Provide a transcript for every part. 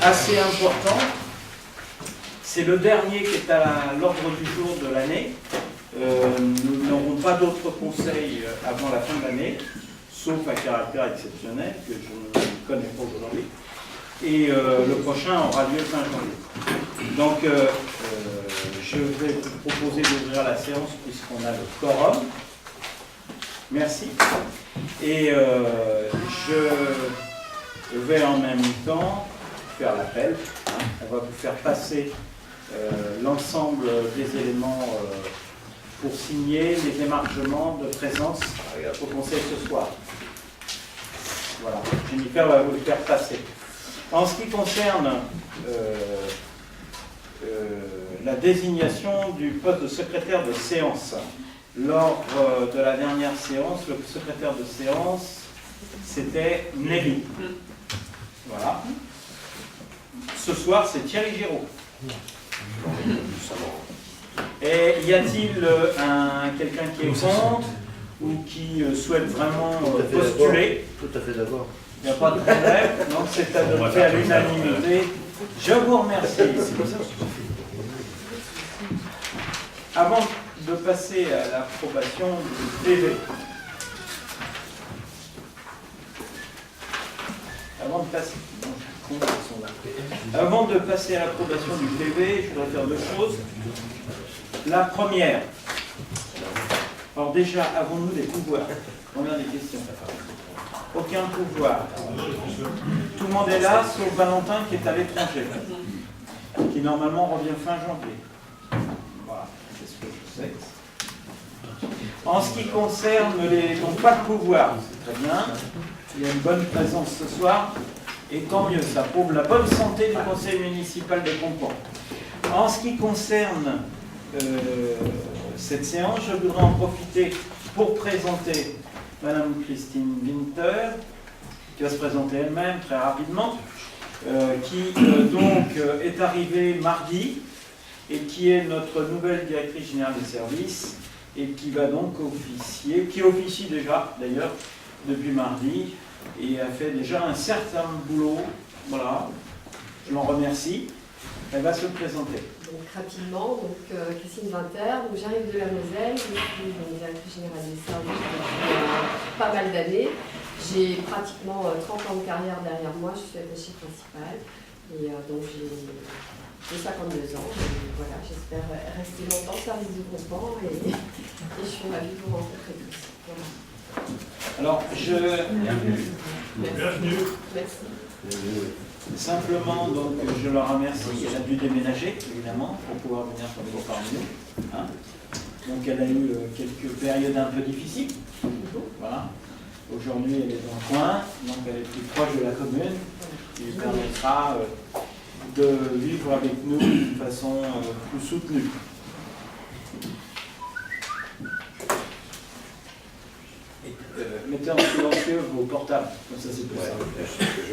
assez important. C'est le dernier qui est à l'ordre du jour de l'année. Nous n'aurons pas d'autres conseils avant la fin de l'année, sauf à caractère exceptionnel, que je ne connais pas aujourd'hui. Et le prochain aura lieu fin janvier. Donc, je vais vous proposer d'ouvrir la séance puisqu'on a le quorum. Merci. Et je vais en même temps faire l'appel. On va vous faire passer l'ensemble des éléments pour signer les émargements de présence au Conseil ce soir. Voilà, Jennifer va vous le faire passer. En ce qui concerne la désignation du poste de secrétaire de séance, lors de la dernière séance, le secrétaire de séance, c'était Nelly. Voilà. Ce soir, c'est Thierry Giraud. Et y a-t-il quelqu'un qui est contre ou qui souhaite vraiment postuler? Tout à fait d'accord. Il n'y a pas de problème, donc c'est adopté à l'unanimité. Je vous remercie. Avant de passer à l'approbation du PV, avant de passer à l'approbation du PV, je voudrais faire deux choses. La première, alors déjà, avons-nous des pouvoirs? Combien des questions? Aucun pouvoir. Tout le monde est là, sauf Valentin qui est à l'étranger, qui normalement revient fin janvier. Voilà, c'est ce que je sais. En ce qui concerne les... Donc pas de pouvoir, c'est très bien. Il y a une bonne présence ce soir, et tant mieux, ça prouve la bonne santé du conseil municipal de Conflans. En ce qui concerne cette séance, je voudrais en profiter pour présenter Madame Christine Winter, qui va se présenter elle-même très rapidement, qui donc est arrivée mardi et qui est notre nouvelle directrice générale des services et qui va donc officier, qui officie déjà d'ailleurs depuis mardi et a fait déjà un certain boulot. Voilà, je l'en remercie. Elle va se présenter. Donc rapidement, Christine Winter, j'arrive de la Moselle, je suis directrice générale des services depuis pas mal d'années. J'ai pratiquement 30 ans de carrière derrière moi, je suis attachée principale et donc j'ai 52 ans. Et voilà, j'espère rester longtemps au service du Conflans et je suis ravie de vous rencontrer tous. Voilà. Alors, Bienvenue. Merci. Simplement, donc, je la remercie. Elle a dû déménager, évidemment, pour pouvoir venir travailler parmi nous. Hein. Donc, elle a eu quelques périodes un peu difficiles. Voilà. Aujourd'hui, elle est dans le coin, donc elle est plus proche de la commune, qui lui permettra de vivre avec nous d'une façon plus soutenue. Mettez en silencieux vos portables, comme ça c'est plus simple.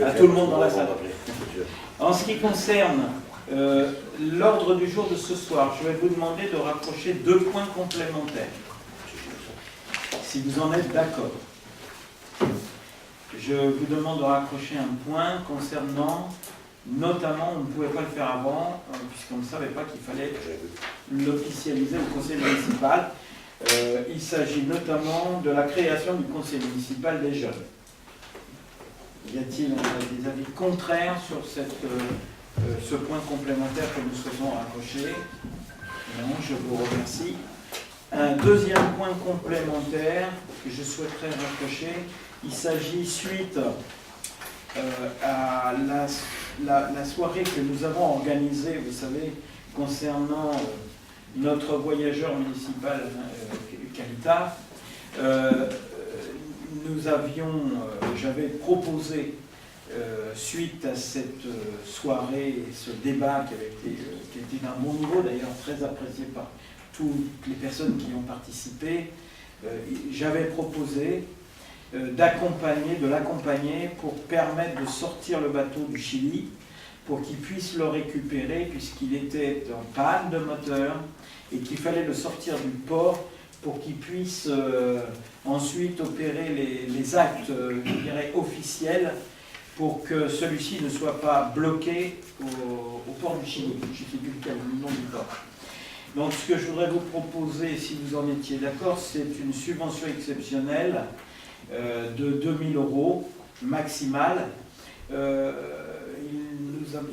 À tout le monde dans la salle. En ce qui concerne l'ordre du jour de ce soir, je vais vous demander de rapprocher deux points complémentaires, si vous en êtes d'accord. Je vous demande de raccrocher un point concernant, notamment, on ne pouvait pas le faire avant, puisqu'on ne savait pas qu'il fallait l'officialiser au conseil municipal. Il s'agit notamment de la création du conseil municipal des jeunes. Y a-t-il des avis contraires sur ce point complémentaire que nous souhaitons raccrocher? Non, je vous remercie. Un deuxième point complémentaire que je souhaiterais raccrocher, il s'agit suite à la soirée que nous avons organisée, vous savez, concernant notre voyageur municipal Calita. J'avais proposé, suite à cette soirée et ce débat qui était d'un bon niveau, d'ailleurs très apprécié par toutes les personnes qui ont participé, j'avais proposé de l'accompagner pour permettre de sortir le bateau du Chili, pour qu'il puisse le récupérer, puisqu'il était en panne de moteur, et qu'il fallait le sortir du port pour qu'il puisse ensuite opérer les actes, je dirais, officiels pour que celui-ci ne soit pas bloqué au port du Chili. Je ne sais plus le nom du port. Donc ce que je voudrais vous proposer, si vous en étiez d'accord, c'est une subvention exceptionnelle de 2 000 € maximale. Il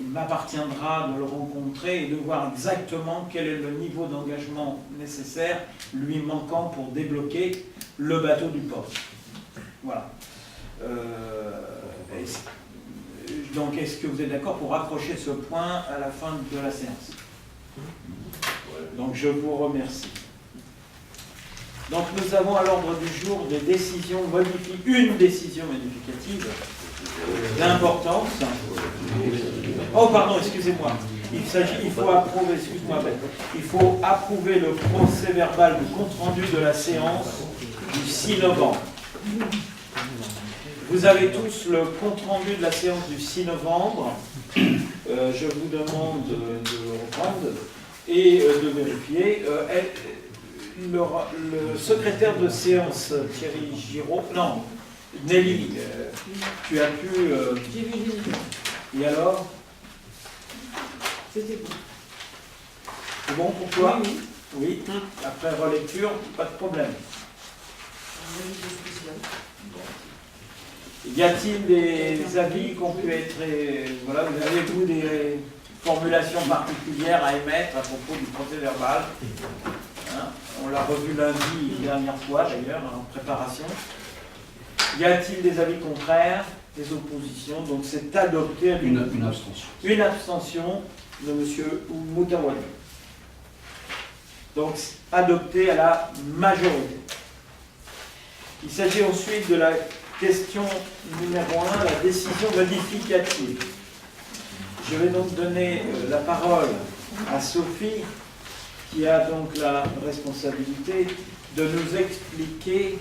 m'appartiendra de le rencontrer et de voir exactement quel est le niveau d'engagement nécessaire lui manquant pour débloquer le bateau du port. Voilà. Donc est-ce que vous êtes d'accord pour raccrocher ce point à la fin de la séance? Donc je vous remercie. Donc nous avons à l'ordre du jour des décisions une décision modificative d'importance. Oh pardon, excusez-moi. Il faut approuver, excuse-moi, il faut approuver le procès verbal du compte-rendu de la séance du 6 novembre. Vous avez tous le compte-rendu de la séance du 6 novembre. Je vous demande de le reprendre et de vérifier. Le secrétaire de séance, Thierry Giraud, non, Nelly, tu as pu... J'ai vu. Et alors? C'était bon. C'est bon pour toi? Oui. Oui. Après relecture, pas de problème. Y a-t-il des avis qui ont pu être... Voilà, vous avez-vous des formulations particulières à émettre à propos du procès verbal? Hein, on l'a revu lundi, dernière fois d'ailleurs, en préparation. Y a-t-il des avis contraires, des oppositions? Donc c'est adopté à une abstention. Une abstention de M. Moutawali. Donc adopté à la majorité. Il s'agit ensuite de la question numéro 1, la décision modificative. Je vais donc donner la parole à Sophie, qui a donc la responsabilité de nous expliquer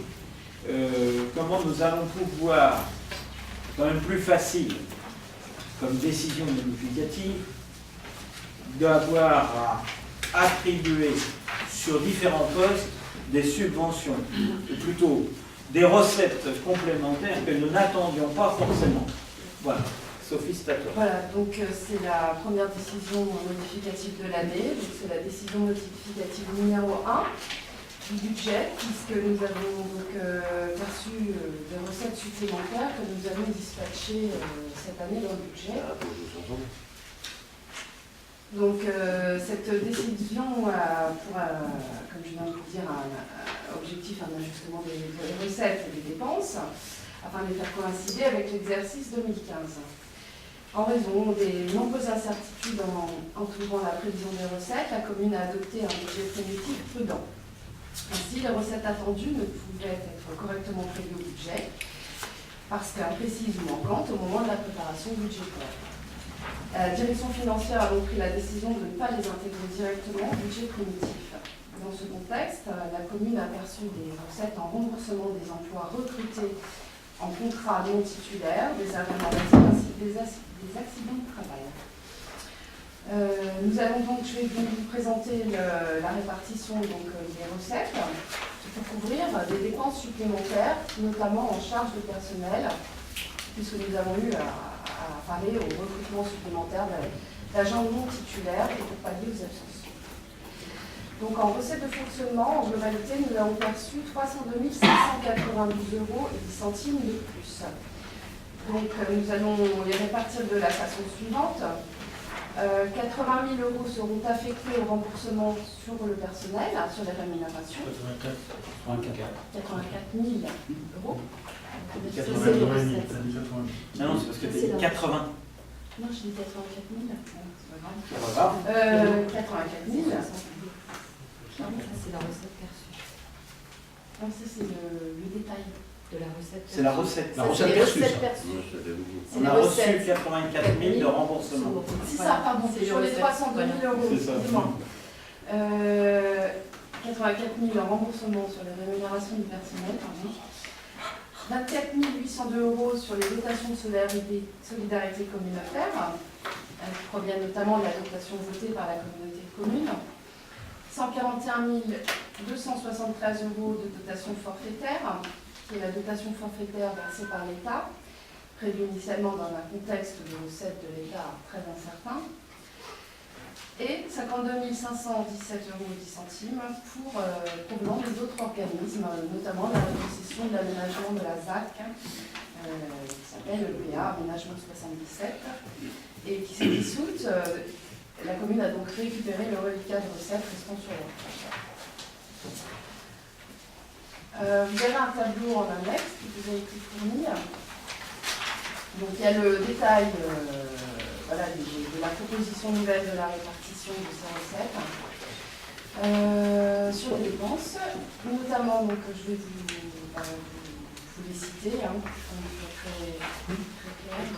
comment nous allons pouvoir, quand même plus facile, comme décision modificative, d'avoir à attribuer sur différents postes des subventions, ou plutôt des recettes complémentaires que nous n'attendions pas forcément. Voilà. Sophie, c'est à toi. Voilà, donc c'est la première décision modificative de l'année. Donc c'est la décision modificative numéro 1 du budget, puisque nous avons donc perçu des recettes supplémentaires que nous avons dispatchées cette année dans le budget. Donc cette décision a pour, comme je viens de vous dire, un objectif, un ajustement des recettes et des dépenses, afin de les faire coïncider avec l'exercice 2015. En raison des nombreuses incertitudes entourant la prévision des recettes, la commune a adopté un budget primitif prudent. Ainsi, les recettes attendues ne pouvaient être correctement prévues au budget, parce qu'imprécises ou manquantes au moment de la préparation budgétaire. La direction financière a donc pris la décision de ne pas les intégrer directement au budget primitif. Dans ce contexte, la commune a perçu des recettes en remboursement des emplois recrutés en contrat non titulaire, des arrêts des accidents de travail. Nous allons donc, je vais donc vous présenter la répartition donc, des recettes pour couvrir des dépenses supplémentaires, notamment en charge de personnel, puisque nous avons eu à parler au recrutement supplémentaire d'agents non titulaires et pour pallier aux absences. Donc en recettes de fonctionnement, en globalité, nous avons perçu 302 592 € et 10 centimes de plus. Donc nous allons les répartir de la façon suivante. 80 000 € seront affectés au remboursement sur le personnel, sur les rémunérations. 84 000 €. Non, c'est parce que tu as 80. Non, je dis 84 000. C'est pas grave. 84 000. Ça, c'est la recette perçue. Non, ça, c'est le détail de la recette. C'est la recette. La recette perçue. On a reçu 84 000 de remboursement. C'est ça, pardon, c'est sur les 302 000 €. C'est ça. 84 000 en remboursement sur les rémunérations du personnel, pardon. 24 802 € sur les dotations de solidarité communautaire, qui proviennent notamment de la dotation votée par la communauté de communes. 141 273 € de dotation forfaitaire, qui est la dotation forfaitaire versée par l'État, prévu initialement dans un contexte de recettes de l'État très incertain, et 52 517,10 € provenant des autres organismes, notamment la réquisition de l'aménagement de la ZAC, qui s'appelle le PA, Aménagement 77, et qui s'est dissoute. La commune a donc récupéré le reliquat de recettes restant sur la vous avez un tableau en annexe qui vous a été fourni. Donc il y a le détail voilà, de la proposition nouvelle de la répartition de ces recettes. Sur les dépenses, notamment, donc, je vais vous les citer, hein, qui sont très clairs.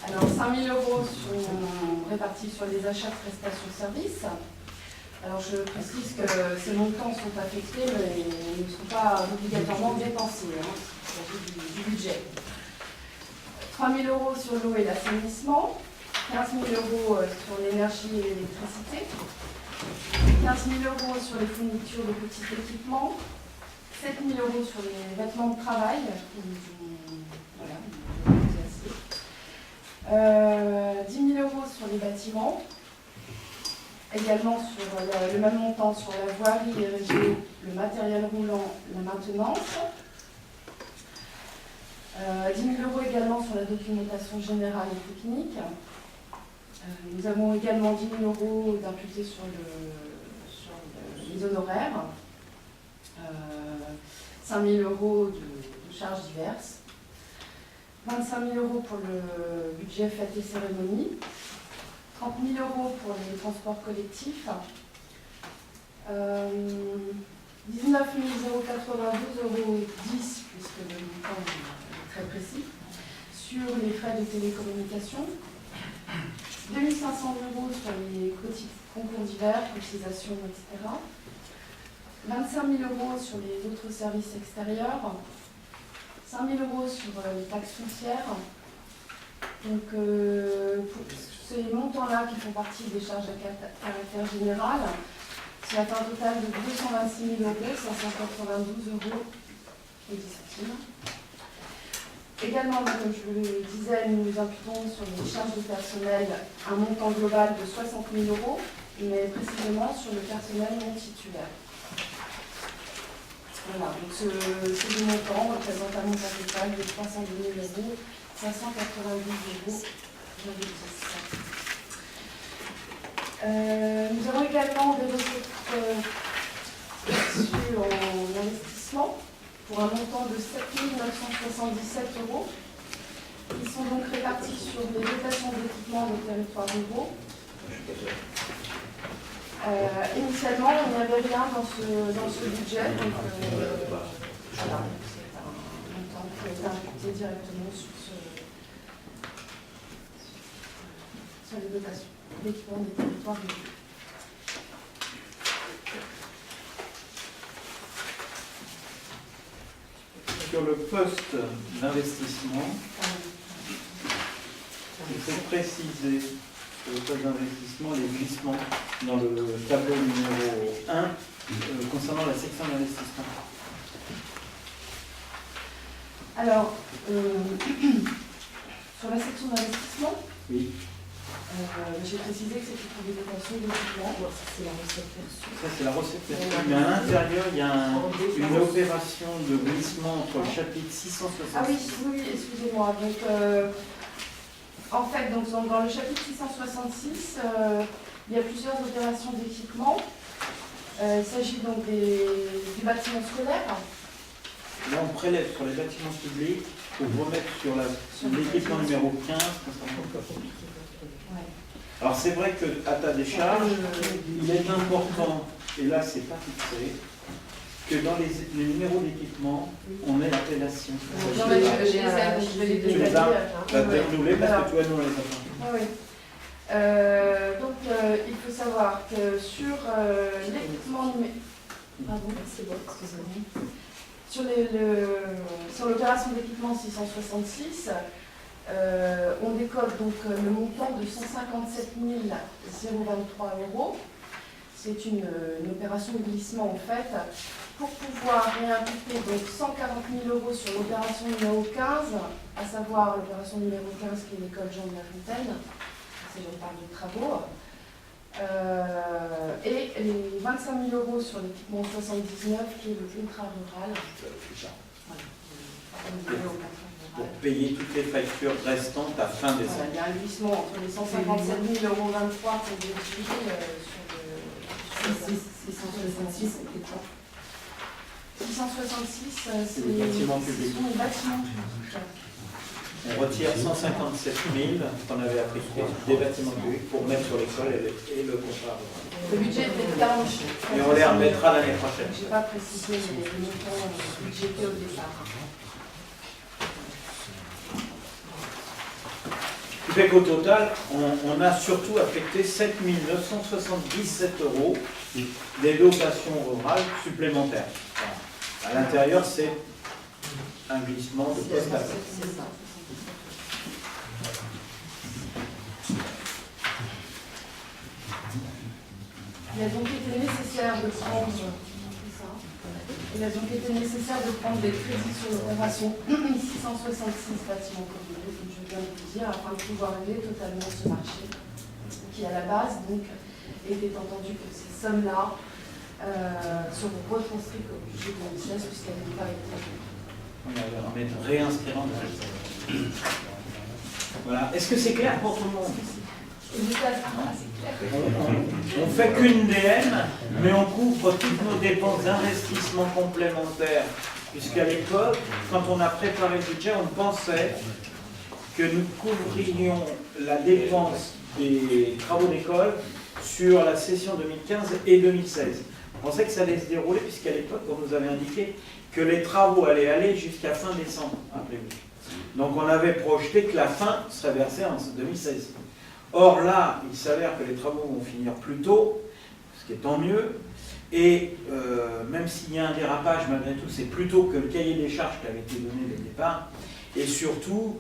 Alors, 5 000 € sont répartis sur les achats de prestations services. Alors, je précise que ces montants sont affectés, mais ils ne sont pas obligatoirement dépensés. Hein, il s'agit du budget. 3 000 € sur l'eau et l'assainissement, 15 000 € sur l'énergie et l'électricité, 15 000 € sur les fournitures de petits équipements, 7 000 € sur les vêtements de travail, voilà, 10 000 € sur les bâtiments, également sur le même montant sur la voirie, les régions, le matériel roulant, la maintenance. 10 000 € également sur la documentation générale et technique. Nous avons également 10 000 € d'imputés sur les honoraires. 5 000 € de charges diverses. 25 000 € pour le budget fêtes et cérémonies. 30 000 € pour les transports collectifs. 19 092,10 €, puisque le montant est très précis, sur les frais de télécommunication. 2 500 € sur les concours divers, cotisations, etc. 25 000 € sur les autres services extérieurs. 5 000 € sur les taxes foncières. Donc, pour ces montants-là qui font partie des charges à caractère général, cela fait un total de 226 000 €, 592,10 €. Également, comme je vous le disais, nous imputons sur les charges de personnel un montant global de 60 000 €, mais précisément sur le personnel non titulaire. Voilà, donc ces deux montants représentent un montant total de 302 000 €, 592,10 €. Nous avons également des recettes perçues en investissement pour un montant de 7 977 €. Ils sont donc répartis sur les dotations d'équipement des territoires ruraux. Initialement, il n'y avait rien dans ce budget, donc voilà, c'est un montant qui a été imputé directement sur les dotations d'équipement des territoires ruraux. Sur le poste d'investissement, il faut préciser sur le poste d'investissement les glissements dans le tableau numéro 1 concernant la section d'investissement. Alors, sur la section d'investissement, oui. J'ai précisé que c'était pour des dotations d'équipement. C'est la recette perçue. Ça, c'est la recette perçue. Mais à l'intérieur, il y a une opération de glissement entre le chapitre 666. Ah oui, excusez-moi. Donc, en fait, donc, dans le chapitre 666, il y a plusieurs opérations d'équipement. Il s'agit donc des bâtiments scolaires. Là, on prélève sur les bâtiments publics pour remettre sur l'équipement numéro 15. Ouais. Alors, c'est vrai qu'à ta décharge, il est important, et là, c'est pas fixé, que dans les numéros d'équipement, on met l'appellation. Non, mais je les ai, je vais les Tu les as renouvelés parce que toi, nous, on les a pas. Oui. Donc, il faut savoir que sur l'équipement numérique. Pardon, c'est bon, excusez-moi. Sur l'opération d'équipement 666, on décode donc le montant de 157 023 €. C'est une opération de glissement en fait pour pouvoir réimputer donc 140 000 € sur l'opération numéro 15, à savoir l'opération numéro 15 qui est l'école Jean de La Fontaine, c'est je parle de travaux, et les 25 000 € sur l'équipement 79 qui est le ultra rural. Pour payer toutes les factures restantes à fin décembre. Il y a un glissement entre les 157 000 € 23 qu'on vérifie sur le 666, c'est quoi 666, c'est les bâtiments publics. Ce sont les bâtiments publics. On retire 157 000 qu'on avait affecté des bâtiments publics pour mettre sur l'école et le contrat. Le budget était de 40. Et on les remettra l'année prochaine. Je n'ai pas précisé les montants budgétés au départ. Ce qui fait qu'au total, on a surtout affecté 7 977 € des dotations rurales supplémentaires. À l'intérieur, c'est un glissement de poste à poste. C'est ça. Il a donc été nécessaire de prendre des crédits sur l'opération 666 bâtiments communaux, comme je viens de vous dire, afin de pouvoir régler totalement ce marché, qui à la base donc était entendu que ces sommes-là seront retranscrites au budget de l'ONCS puisqu'elles n'ont pas été. On va remettre réinscrire en Voilà. Est-ce que c'est clair pour tout le monde? On ne fait qu'une DM, mais on couvre toutes nos dépenses d'investissement complémentaires. Puisqu'à l'époque, quand on a préparé le budget, on pensait que nous couvrions la dépense des travaux d'école sur la session 2015 et 2016. On pensait que ça allait se dérouler, puisqu'à l'époque, on nous avait indiqué que les travaux allaient aller jusqu'à fin décembre, rappelez-vous. Donc on avait projeté que la fin serait versée en 2016. Or là, il s'avère que les travaux vont finir plus tôt, ce qui est tant mieux, et même s'il y a un dérapage, malgré tout, c'est plus tôt que le cahier des charges qui avait été donné dès le départ, et surtout,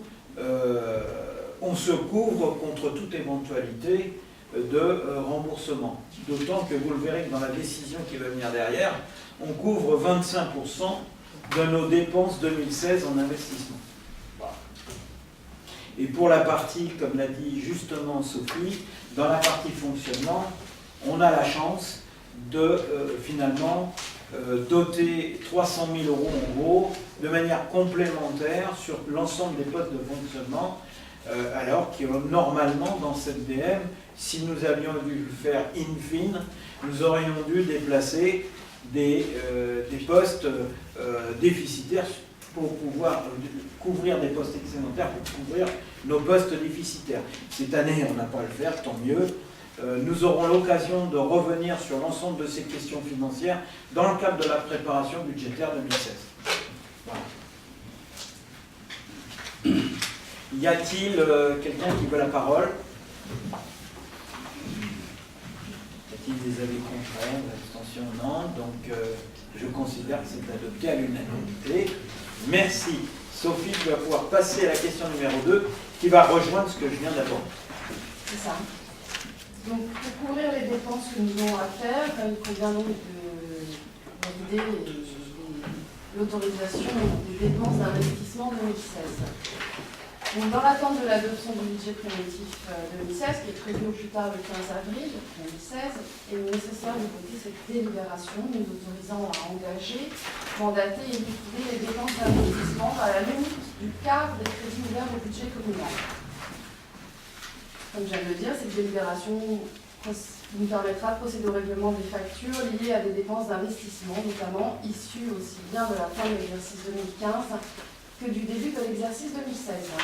on se couvre contre toute éventualité de remboursement. D'autant que vous le verrez que dans la décision qui va venir derrière, on couvre 25% de nos dépenses 2016 en investissement. Et pour la partie, comme l'a dit justement Sophie, dans la partie fonctionnement, on a la chance de finalement doter 300 000 € en gros de manière complémentaire sur l'ensemble des postes de fonctionnement, alors que normalement dans cette DM, si nous avions dû le faire in fine, nous aurions dû déplacer des postes déficitaires pour pouvoir couvrir des postes excédentaires, pour couvrir nos postes déficitaires. Cette année, on n'a pas à le faire, tant mieux. Nous aurons l'occasion de revenir sur l'ensemble de ces questions financières dans le cadre de la préparation budgétaire 2016. Voilà. Y a-t-il quelqu'un qui veut la parole? Y a-t-il des avis contraires, l'abstention? Non. Donc, je considère que c'est adopté à l'unanimité. Merci. Sophie, tu vas pouvoir passer à la question numéro 2, qui va rejoindre ce que je viens d'aborder. C'est ça. Donc, pour couvrir les dépenses que nous avons à faire, il convient donc de valider l'autorisation des dépenses d'investissement 2016. Donc, dans l'attente de l'adoption du budget primitif 2016, qui est prévu au plus tard le 15 avril 2016, il est nécessaire de voter cette délibération nous autorisant à engager, mandater et liquider les dépenses d'investissement à la limite du quart des crédits ouverts au budget communal. Comme je viens de le dire, cette délibération nous permettra de procéder au règlement des factures liées à des dépenses d'investissement, notamment issues aussi bien de la fin de l'exercice 2015 que du début de l'exercice 2016.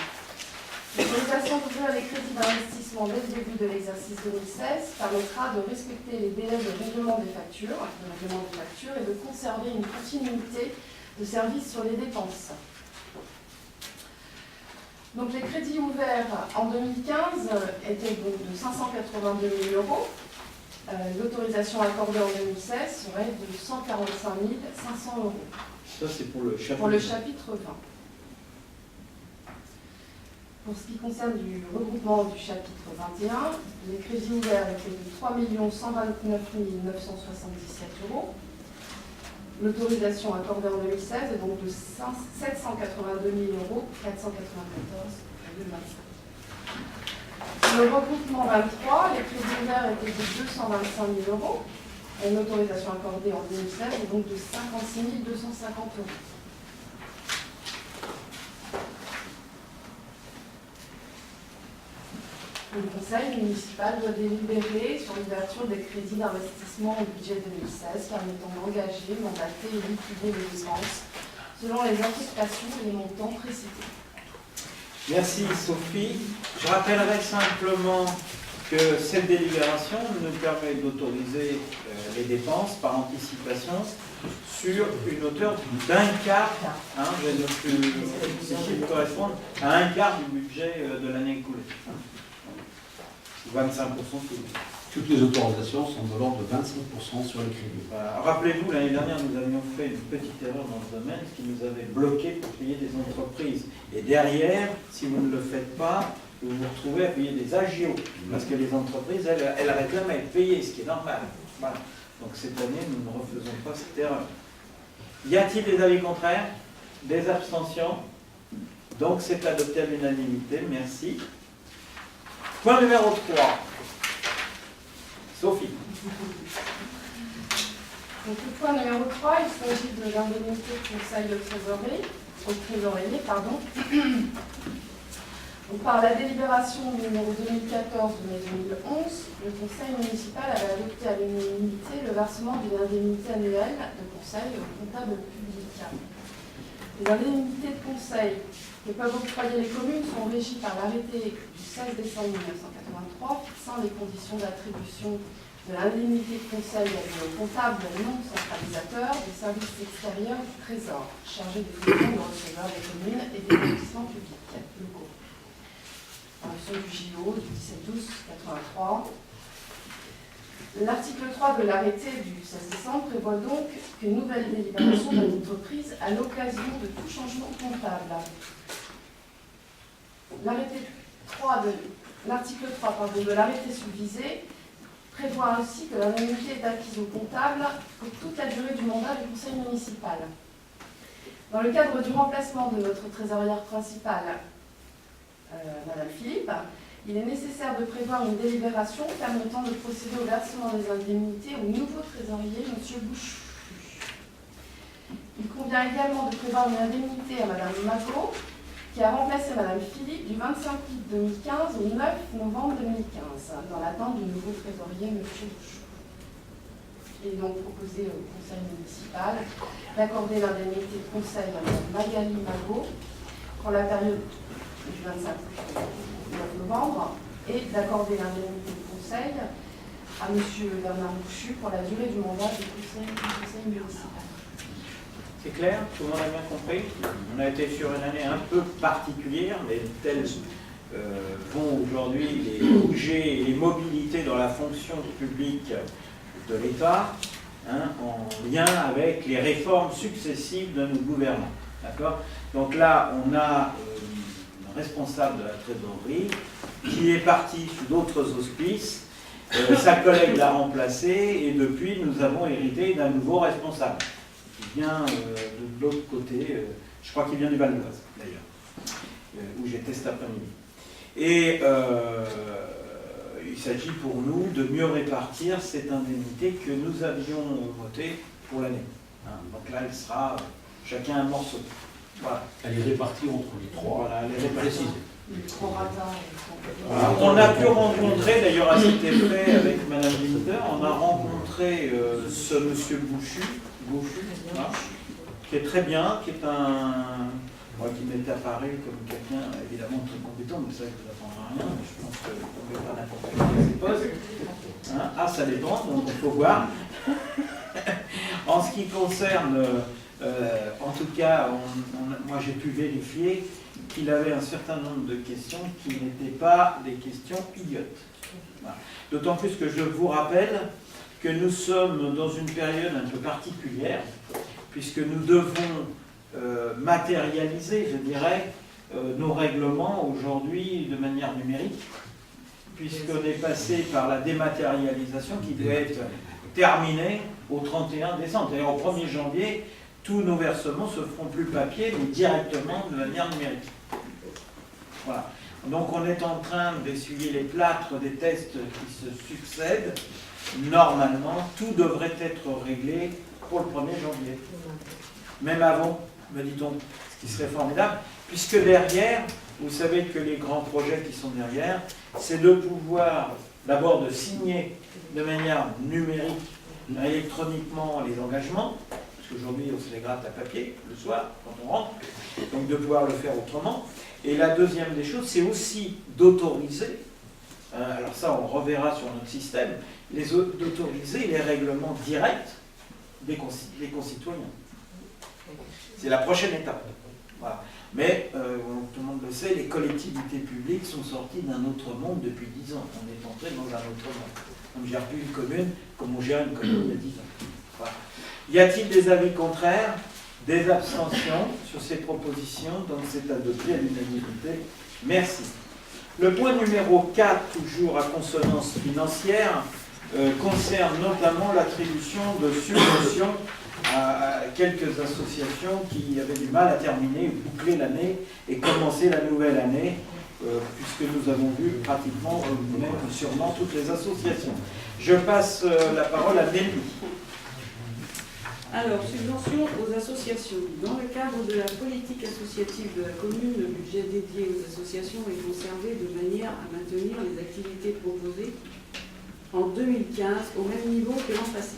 L'autorisation d'ouvrir les crédits d'investissement dès le début de l'exercice 2016 permettra de respecter les délais de règlement des factures et de conserver une continuité de service sur les dépenses. Donc les crédits ouverts en 2015 étaient donc de 582 000 €. L'autorisation accordée en 2016 serait de 145 500 €. Ça, c'est pour le chapitre. Pour le chapitre 20. Pour ce qui concerne du regroupement du chapitre 21, les crédits ouverts étaient de 3 129 977 €. L'autorisation accordée en 2016 est donc de 782 000 494,25 €. Sur le regroupement 23, les crédits ouverts étaient de 225 000 € et l'autorisation accordée en 2016 est donc de 56 250 €. Le conseil municipal doit délibérer sur l'ouverture des crédits d'investissement au budget 2016 permettant d'engager, mandater et liquider les dépenses selon les implications et les montants précités. Merci Sophie. Je rappellerai simplement que cette délibération nous permet d'autoriser les dépenses par anticipation sur une hauteur d'un quart, ces chiffres correspondent à un quart du budget de l'année écoulée. 25% tout. Toutes les autorisations sont de l'ordre de 25% sur les crédits. Rappelez-vous, l'année dernière, nous avions fait une petite erreur dans ce domaine qui nous avait bloqué pour payer des entreprises. Et derrière, si vous ne le faites pas, vous vous retrouvez à payer des agios. Parce que les entreprises, elles réclament à être payées, ce qui est normal. Voilà. Donc cette année, nous ne refaisons pas cette erreur. Y a-t-il des avis contraires? Des abstentions? Donc c'est adopté à l'unanimité. Merci. Point numéro 3. Sophie. Donc, le point numéro 3, il s'agit de l'indemnité de conseil au trésorier. Donc, par la délibération numéro 2014 de mai 2011, le conseil municipal avait adopté à l'unanimité le versement d'une indemnité annuelle de conseil au comptable public. Les indemnités de conseil que peuvent octroyer les communes sont régies par l'arrêté du 16 décembre 1983 fixant les conditions d'attribution de l'indemnité de conseil au comptable non centralisateur des services extérieurs du Trésor, chargé des fonctions de receveur des communes et des établissements publics locaux. En version du JO du 17-12-83. L'article 3 de l'arrêté du 16 décembre prévoit donc qu'une nouvelle délibération doit être prise à l'occasion de tout changement comptable. L'article 3 de l'arrêté subvisé prévoit ainsi que l'indemnité est acquise au comptable pour toute la durée du mandat du conseil municipal. Dans le cadre du remplacement de notre trésorière principale, Madame Philippe, il est nécessaire de prévoir une délibération permettant de procéder au versement des indemnités au nouveau trésorier, M. Bouchu. Il convient également de prévoir une indemnité à Madame Magot, qui a remplacé Madame Philippe du 25 août 2015 au 9 novembre 2015, dans l'attente du nouveau trésorier, M. Bouchu. Il est donc proposé au conseil municipal d'accorder l'indemnité de conseil à Mme Magali Magot pour la période du 25 août au 9 novembre et d'accorder l'indemnité de conseil à M. Bernard Bouchu pour la durée du mandat du conseil municipal. C'est clair? Tout le monde a bien compris? On a été sur une année un peu particulière, mais telles vont aujourd'hui les budgets et les mobilités dans la fonction publique de l'État, en lien avec les réformes successives de nos gouvernants. D'accord? Donc là, on a un responsable de la trésorerie qui est parti sous d'autres auspices. Sa collègue l'a remplacé et depuis, nous avons hérité d'un nouveau responsable qui vient de l'autre côté. Je crois qu'il vient du Val d'Oise, d'ailleurs, où j'étais cet après-midi. Et il s'agit pour nous de mieux répartir cette indemnité que nous avions votée pour l'année. Donc là, elle sera chacun un morceau. Voilà. Elle est répartie entre les trois. Voilà, elle est répartie. Voilà. On a pu rencontrer, d'ailleurs à cet effet avec Madame Linder, on a rencontré ce monsieur Bouchu, hein, qui est très bien, qui est moi qui m'était apparu comme quelqu'un évidemment très compétent, mais ça je ne vous apprendrai rien, mais je pense qu'on ne peut pas n'importe quel poste. Hein. Ah, ça dépend, donc il faut voir. En ce qui concerne, en tout cas, moi j'ai pu vérifier qu'il avait un certain nombre de questions qui n'étaient pas des questions idiotes. Voilà. D'autant plus que je vous rappelle que nous sommes dans une période un peu particulière, puisque nous devons matérialiser, je dirais, nos règlements aujourd'hui de manière numérique, puisqu'on est passé par la dématérialisation qui doit être terminer au 31 décembre. C'est-à-dire au 1er janvier, tous nos versements se feront plus papier, mais directement de manière numérique. Voilà. Donc on est en train d'essuyer les plâtres des tests qui se succèdent. Normalement, tout devrait être réglé pour le 1er janvier. Même avant, me dit-on, ce qui serait formidable, puisque derrière, vous savez que les grands projets qui sont derrière, c'est de pouvoir d'abord de signer de manière numérique, électroniquement les engagements, parce qu'aujourd'hui on se les gratte à papier le soir quand on rentre, donc de pouvoir le faire autrement. Et la deuxième des choses, c'est aussi d'autoriser, alors ça on reverra sur notre système, d'autoriser les règlements directs des concitoyens. C'est la prochaine étape. Voilà. Mais, tout le monde le sait, les collectivités publiques sont sorties d'un autre monde depuis 10 ans. On est entré dans un autre monde. On ne gère plus une commune comme on gère une commune il y a 10 ans. Voilà. Y a-t-il des avis contraires, des abstentions sur ces propositions? Donc c'est adopté à l'unanimité. Merci. Le point numéro 4, toujours à consonance financière, concerne notamment l'attribution de subventions à quelques associations qui avaient du mal à terminer, boucler l'année et commencer la nouvelle année, puisque nous avons vu pratiquement, même sûrement, toutes les associations. Je passe la parole à Nelly. Alors, subvention aux associations. Dans le cadre de la politique associative de la commune, le budget dédié aux associations est conservé de manière à maintenir les activités proposées en 2015 au même niveau que l'an passé.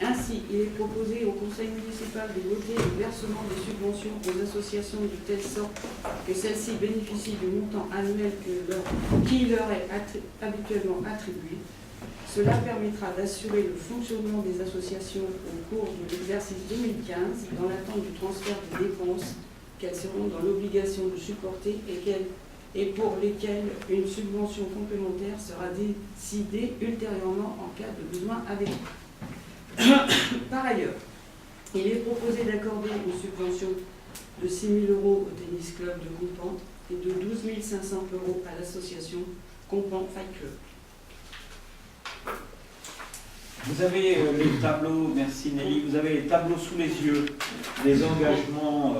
Ainsi, il est proposé au conseil municipal de voter le versement des subventions aux associations de telle sorte que celles-ci bénéficient du montant annuel qui leur est habituellement attribué. Cela permettra d'assurer le fonctionnement des associations au cours de l'exercice 2015 dans l'attente du transfert des dépenses qu'elles seront dans l'obligation de supporter et pour lesquelles une subvention complémentaire sera décidée ultérieurement en cas de besoin avec eux. Par ailleurs, il est proposé d'accorder une subvention de 6 000 € au tennis club de Compan et de 12 500 € à l'association Compan Fight Club. Vous avez les tableaux, merci Nelly, vous avez les tableaux sous les yeux des engagements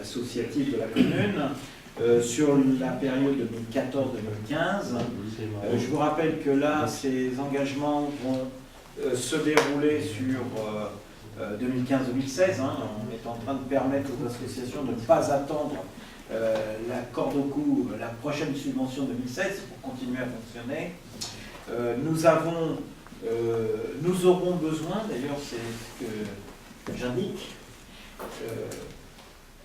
associatifs de la commune sur la période 2014-2015. Je vous rappelle que là, ces engagements vont se dérouler sur 2015-2016. On est en train de permettre aux associations de ne pas attendre la corde au cou, la prochaine subvention 2016 pour continuer à fonctionner. Nous aurons besoin, d'ailleurs c'est ce que j'indique,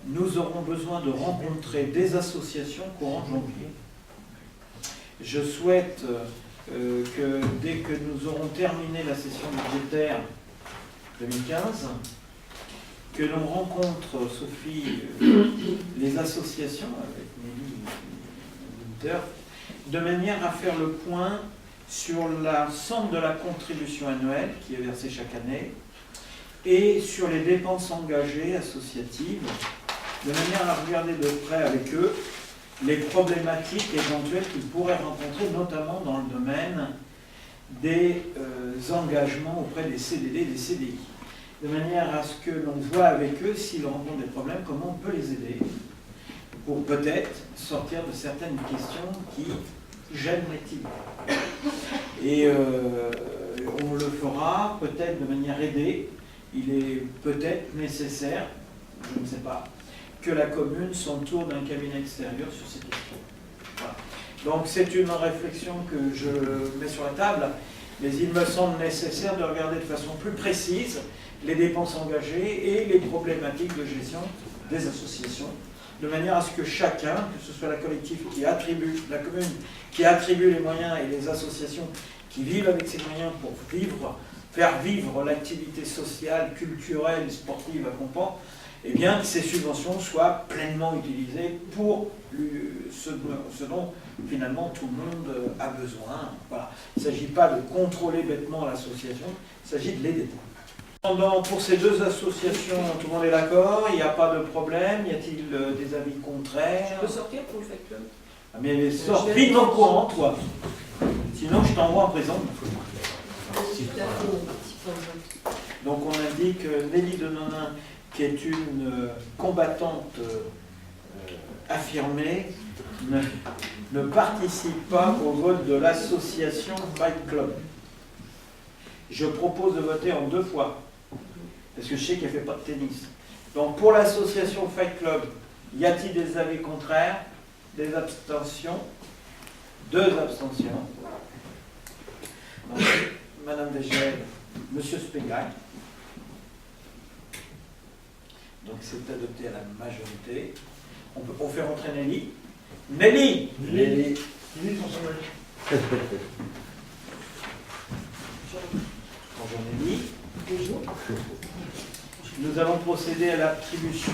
nous aurons besoin de rencontrer des associations courant janvier. Je souhaite que dès que nous aurons terminé la session budgétaire 2015, que l'on rencontre, Sophie, les associations avec Nelly, de manière à faire le point sur l'ensemble de la contribution annuelle qui est versée chaque année et sur les dépenses engagées associatives, de manière à regarder de près avec eux les problématiques éventuelles qu'ils pourraient rencontrer, notamment dans le domaine des engagements auprès des CDD et des CDI, de manière à ce que l'on voit avec eux s'ils rencontrent des problèmes, comment on peut les aider pour peut-être sortir de certaines questions qui gênent l'activité. Et on le fera peut-être de manière aidée. Il est peut-être nécessaire, je ne sais pas, que la commune s'entoure d'un cabinet extérieur sur ces questions. Voilà. Donc c'est une réflexion que je mets sur la table, mais il me semble nécessaire de regarder de façon plus précise les dépenses engagées et les problématiques de gestion des associations, de manière à ce que chacun, que ce soit la collective qui attribue, la commune qui attribue les moyens et les associations qui vivent avec ces moyens pour faire vivre l'activité sociale, culturelle, sportive à Compan, eh bien, que ces subventions soient pleinement utilisées pour ce dont finalement tout le monde a besoin. Voilà. Il ne s'agit pas de contrôler bêtement l'association, il s'agit de l'aider. Pour ces deux associations, tout le monde est d'accord, il n'y a pas de problème, y a-t-il des avis contraires? Je peux sortir pour le Fight Club? Mais sors vite en courant, toi. Sinon, je t'envoie en prison. tout à fait mon parti pour le vote. Donc on indique Nelly Denonin, qui est une combattante affirmée, ne participe pas au vote de l'association Fight Club. Je propose de voter en 2 fois, parce que je sais qu'elle ne fait pas de tennis. Donc pour l'association Fight Club, y a-t-il des avis contraires? Des abstentions? 2 abstentions. Donc, Madame Desgel, Monsieur Spégac. Donc c'est adopté à la majorité. On fait rentrer Nelly. Nelly. Nelly pour son match. Bonjour Nelly. Nous allons procéder à l'attribution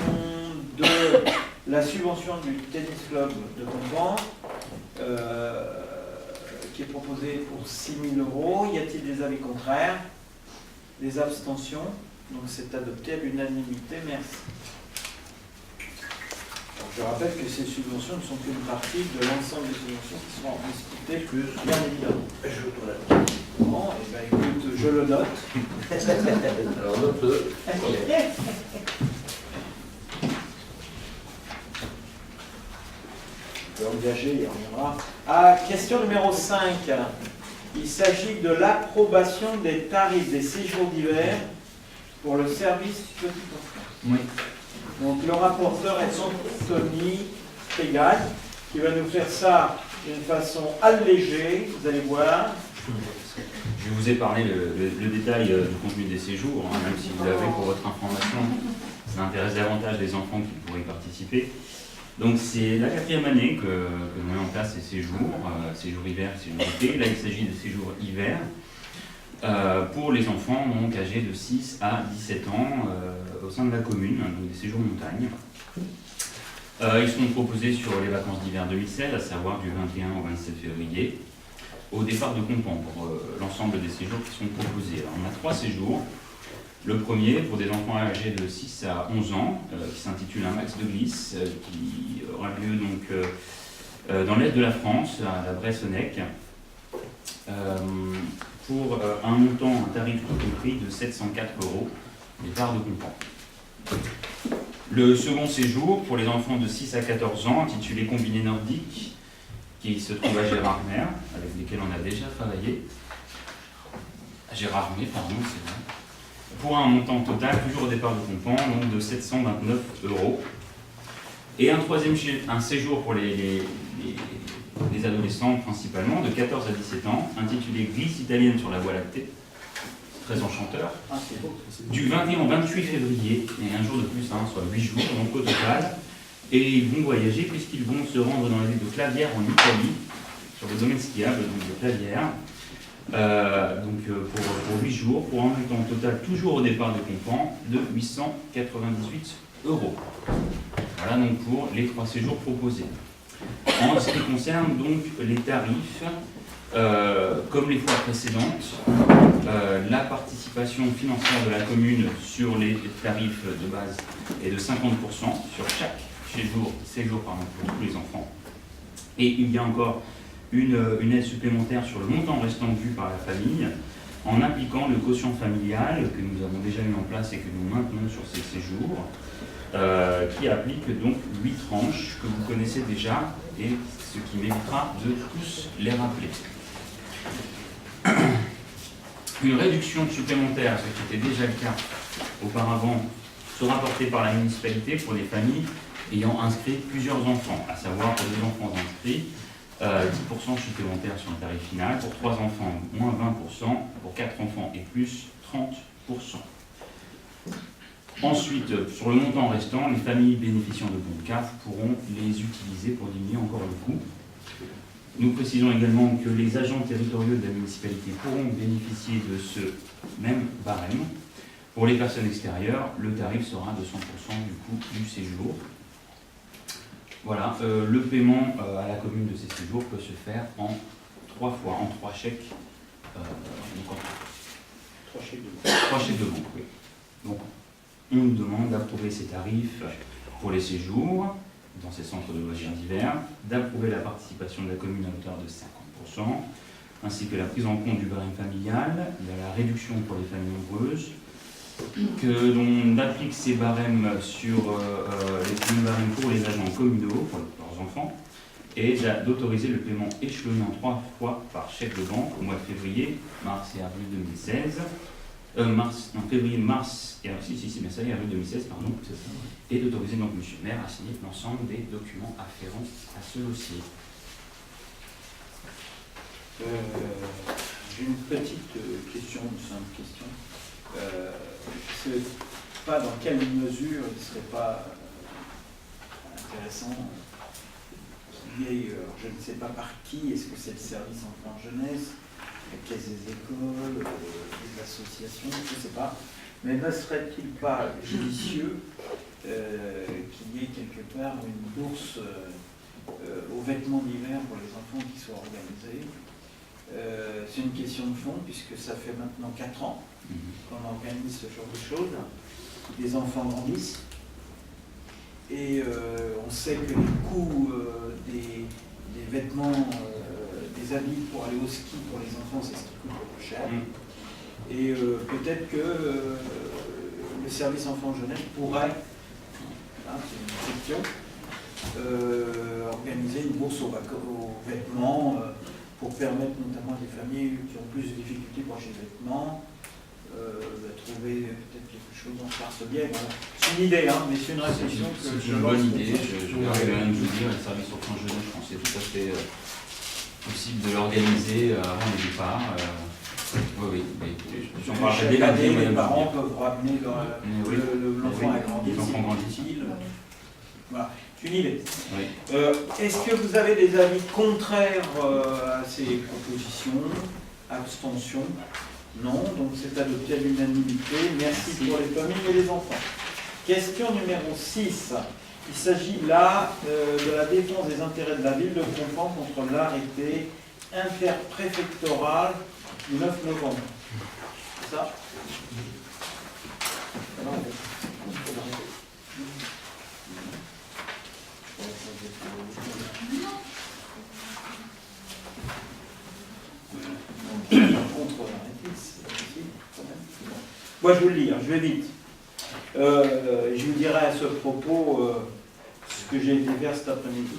de la subvention du tennis club de Montbans, qui est proposée pour 6 000 €. Y a-t-il des avis contraires? Des abstentions? Donc c'est adopté à l'unanimité. Merci. Donc, je rappelle que ces subventions ne sont qu'une partie de l'ensemble des subventions qui seront discutées, bien évidemment. Bon, et ben écoute, je le note. Alors note-le. Je vais engager, il reviendra. Ah, question numéro 5. Il s'agit de l'approbation des tarifs des séjours d'hiver pour le service petit enfant. Oui. Donc le rapporteur est Anthony Pégal, qui va nous faire ça d'une façon allégée, vous allez voir. Je vous ai parlé le détail du contenu des séjours, hein, même si vous l'avez pour votre information, ça intéresse davantage les enfants qui pourraient y participer. Donc c'est la 4e année que l'on met en place ces séjours, séjours hiver, séjours été. Là il s'agit de séjours hiver pour les enfants donc, âgés de 6 à 17 ans au sein de la commune, donc des séjours montagne. Ils sont proposés sur les vacances d'hiver 2016, à savoir du 21 au 27 février, au départ de Compan pour l'ensemble des séjours qui sont proposés. Alors, on a 3 séjours. Le premier pour des enfants âgés de 6 à 11 ans, qui s'intitule Un max de glisse, qui aura lieu donc, dans l'est de la France, à la Bressonnec, pour un tarif tout compris de 704 €, départ de Compan. Le second séjour pour les enfants de 6 à 14 ans, intitulé Combiné nordique, qui se trouve à Gérardmer, avec lesquels on a déjà travaillé. À Gérardmer, pardon, c'est vrai. Pour un montant total, toujours au départ de Compan, donc de 729 €. Et un séjour pour les adolescents principalement, de 14 à 17 ans, intitulé Glisse italienne sur la voie lactée, très enchanteur, du 21 au 28 février, et un jour de plus, hein, soit 8 jours, donc au total. Et ils vont voyager puisqu'ils vont se rendre dans la ville de Clavière en Italie, sur le domaine skiable donc de Clavière. Pour 8 jours, pour un montant total toujours au départ de Compan de 898 €. Voilà donc pour les 3 séjours proposés. En ce qui concerne donc les tarifs, comme les fois précédentes, la participation financière de la commune sur les tarifs de base est de 50% sur chaque séjour pour tous les enfants. Et il y a encore une aide supplémentaire sur le montant restant dû par la famille, en appliquant le quotient familial que nous avons déjà mis en place et que nous maintenons sur ces séjours, qui applique donc 8 tranches que vous connaissez déjà, et ce qui méritera de tous les rappeler. Une réduction supplémentaire, ce qui était déjà le cas auparavant, sera apportée par la municipalité pour les familles ayant inscrit plusieurs enfants, à savoir pour les enfants inscrits, 10% supplémentaires sur le tarif final, pour 3 enfants, moins 20%, pour 4 enfants et plus, 30%. Ensuite, sur le montant restant, les familles bénéficiant de bons CAF pourront les utiliser pour diminuer encore le coût. Nous précisons également que les agents territoriaux de la municipalité pourront bénéficier de ce même barème. Pour les personnes extérieures, le tarif sera de 100% du coût du séjour. Voilà, le paiement à la commune de ces séjours peut se faire en 3 fois, en 3 chèques. 3 chèques de 3 chèques de banque, oui. Donc, on nous demande d'approuver ces tarifs pour les séjours dans ces centres de loisirs d'hiver, d'approuver la participation de la commune à hauteur de 50%, ainsi que la prise en compte du barème familial, il y a la réduction pour les familles nombreuses, que l'on applique ces barèmes sur les barèmes pour les agents communaux, pour leurs enfants, et d'autoriser le paiement échelonné en 3 fois par chèque de banque au mois de février, mars et avril 2016. Février, mars et avril, c'est bien ça, et avril 2016, pardon, et d'autoriser donc M. le maire à signer l'ensemble des documents afférents à ce dossier. J'ai une petite question, une simple question. Je ne sais pas dans quelle mesure il ne serait pas intéressant qu'il y ait, je ne sais pas par qui, est-ce que c'est le service enfant-jeunesse, la caisse des écoles, les associations, je ne sais pas, mais ne serait-il pas judicieux qu'il y ait quelque part une bourse aux vêtements d'hiver pour les enfants qui soient organisés? C'est une question de fond, puisque ça fait maintenant 4 ans qu'on organise ce genre de choses. Les enfants grandissent. Et on sait que les coûts des vêtements, des habits pour aller au ski pour les enfants, c'est ce qui coûte le plus cher. Et peut-être que le service enfant-jeunesse pourrait, c'est une question, organiser une bourse aux vêtements pour permettre notamment à des familles qui ont plus de difficultés pour acheter des vêtements, de trouver peut-être quelque chose dans ce biais. Voilà. C'est une idée, hein, mais c'est une réflexion que c'est une bonne idée. Je vais rien vous dire, le service enfant jeunesse, je pense que c'est tout à fait possible de l'organiser avant le départ. Oui, écoutez, j'en parlerai dès lundi. Les parents peuvent ramener l'enfant agrandi, c'est utile. Voilà. C'est une idée. Oui. Est-ce que vous avez des avis contraires à ces propositions? Abstention? Non, donc c'est adopté à l'unanimité. Merci pour les familles et les enfants. Question numéro 6. Il s'agit là de la défense des intérêts de la ville de Conflans contre l'arrêté interpréfectoral du 9 novembre. C'est ça? Moi je vous le lis, je vais vite. Je vous dirai à ce propos ce que j'ai été faire cet après-midi.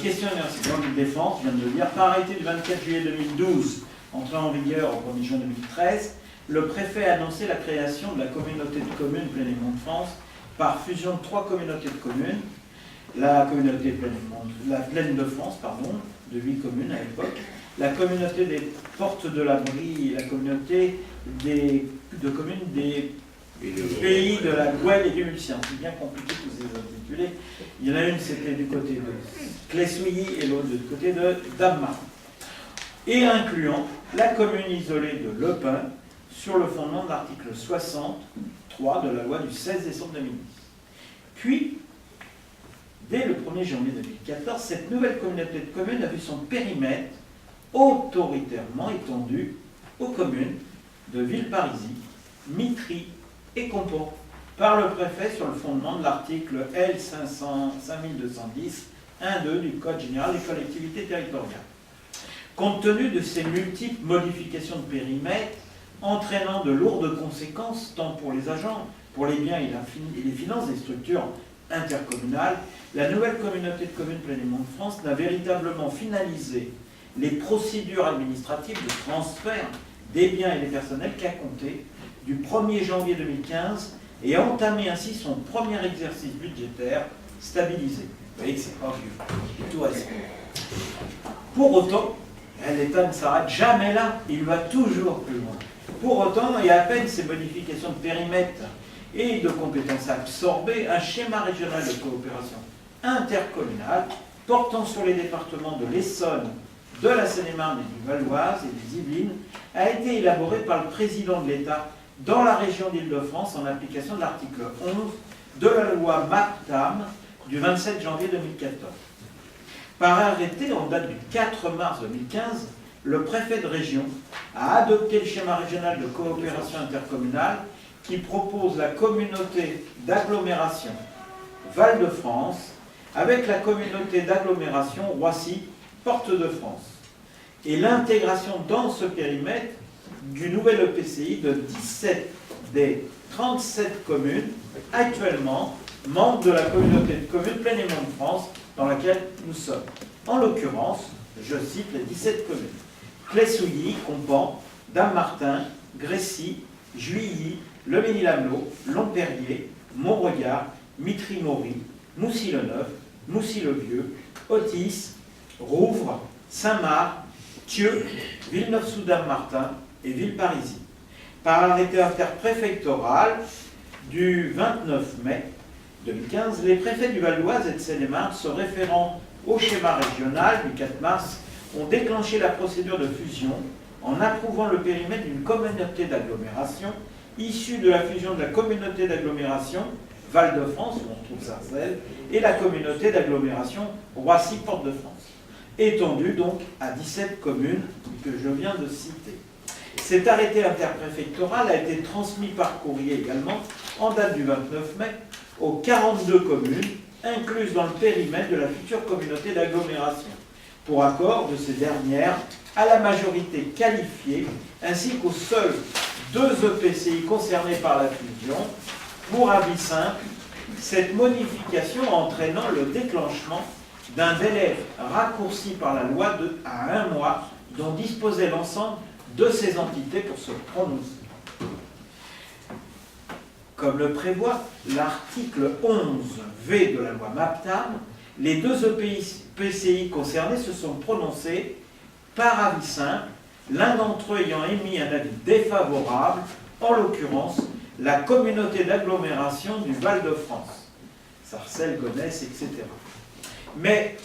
Question de défense, je viens de le dire. Par arrêté du 24 juillet 2012, entré en vigueur au 1er juin 2013, le préfet a annoncé la création de la communauté de communes Plaine-et-Mont de France par fusion de 3 communautés de communes. La communauté la Plaine de France, de 8 communes à l'époque, la communauté des Portes de l'Abri et la communauté de communes des pays de la Gouelle et du Mulcien. C'est bien compliqué tous ces intitulés. Il y en a une, c'était du côté de Clessouilly et l'autre du côté de Damas. Et incluant la commune isolée de Le Pin sur le fondement de l'article 63 de la loi du 16 décembre 2010. Puis, dès le 1er janvier 2014, cette nouvelle communauté de communes a vu son périmètre autoritairement étendu aux communes de Villeparisis, Mitry et Compont par le préfet sur le fondement de l'article L. 5210-1-2 du Code général des collectivités territoriales. Compte tenu de ces multiples modifications de périmètre entraînant de lourdes conséquences tant pour les agents, pour les biens et les finances des structures intercommunales, la nouvelle communauté de communes Plaine-et-Mont de France n'a véritablement finalisé les procédures administratives de transfert des biens et des personnels qu'à compter du 1er janvier 2015 et a entamé ainsi son premier exercice budgétaire stabilisé. Vous voyez que c'est pas vieux, c'est tout récent. Pour autant, l'État ne s'arrête jamais là, il va toujours plus loin. Pour autant, et à peine ces modifications de périmètre et de compétences absorbées, un schéma régional de coopération intercommunale portant sur les départements de l'Essonne, de la Seine-et-Marne et du Val-d'Oise et des Yvelines a été élaboré par le président de l'État dans la région d'Île-de-France en application de l'article 11 de la loi MAPTAM du 27 janvier 2014. Par arrêté en date du 4 mars 2015, le préfet de région a adopté le schéma régional de coopération intercommunale qui propose la communauté d'agglomération Val-de-France avec la communauté d'agglomération Roissy Porte de France. et l'intégration dans ce périmètre du nouvel EPCI de 17 des 37 communes actuellement membres de la communauté de communes Plaine-et-Mont de France dans laquelle nous sommes. En l'occurrence, je cite les 17 communes. Clessouilly, Compan, Dammartin, Grécy, Juilly, Le Mesnil-Amelot, Lomperrier, Montregard, Mitry-Mory, Moussy-le-Neuf, Moussy-le-Vieux, Otis, Rouvres, Saint-Marc, Thieux, Villeneuve-sous-Dammartin et Villeparisis. Par arrêté interpréfectoral du 29 mai 2015, les préfets du Val d'Oise et de Seine-et-Marne, se référant au schéma régional du 4 mars, ont déclenché la procédure de fusion en approuvant le périmètre d'une communauté d'agglomération issue de la fusion de la communauté d'agglomération Val-de-France, où on trouve Sarcelles, et la communauté d'agglomération Roissy-Porte-de-France, étendue donc à 17 communes que je viens de citer. Cet arrêté interpréfectoral a été transmis par courrier également, en date du 29 mai, aux 42 communes incluses dans le périmètre de la future communauté d'agglomération, pour accord de ces dernières à la majorité qualifiée, ainsi qu'aux seuls 2 EPCI concernés par la fusion, pour avis simple, cette modification entraînant le déclenchement d'un délai raccourci par la loi à 1 mois dont disposait l'ensemble de ces entités pour se prononcer. Comme le prévoit l'article 11V de la loi MAPTAM, les 2 EPCI concernés se sont prononcés par avis simple, l'un d'entre eux ayant émis un avis défavorable, en l'occurrence la communauté d'agglomération du Val-de-France, Sarcelles, Gonesse, etc. Mais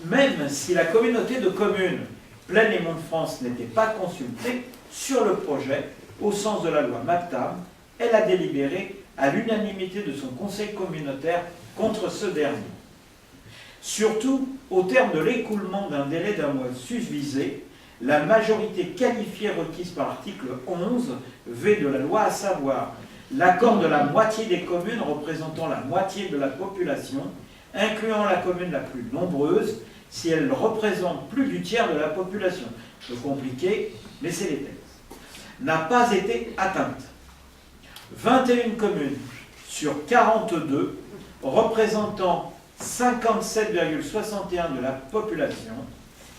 même si la communauté de communes Plaine-et-Mont de France n'était pas consultée sur le projet au sens de la loi MAPTAM, elle a délibéré à l'unanimité de son conseil communautaire contre ce dernier. Surtout, au terme de l'écoulement d'un délai d'un mois susvisé, la majorité qualifiée requise par l'article 11V de la loi, à savoir l'accord de la moitié des communes représentant la moitié de la population, incluant la commune la plus nombreuse, si elle représente plus du tiers de la population. Je peux compliquer, mais c'est les textes. N'a pas été atteinte. 21 communes sur 42, représentant 57,61% de la population,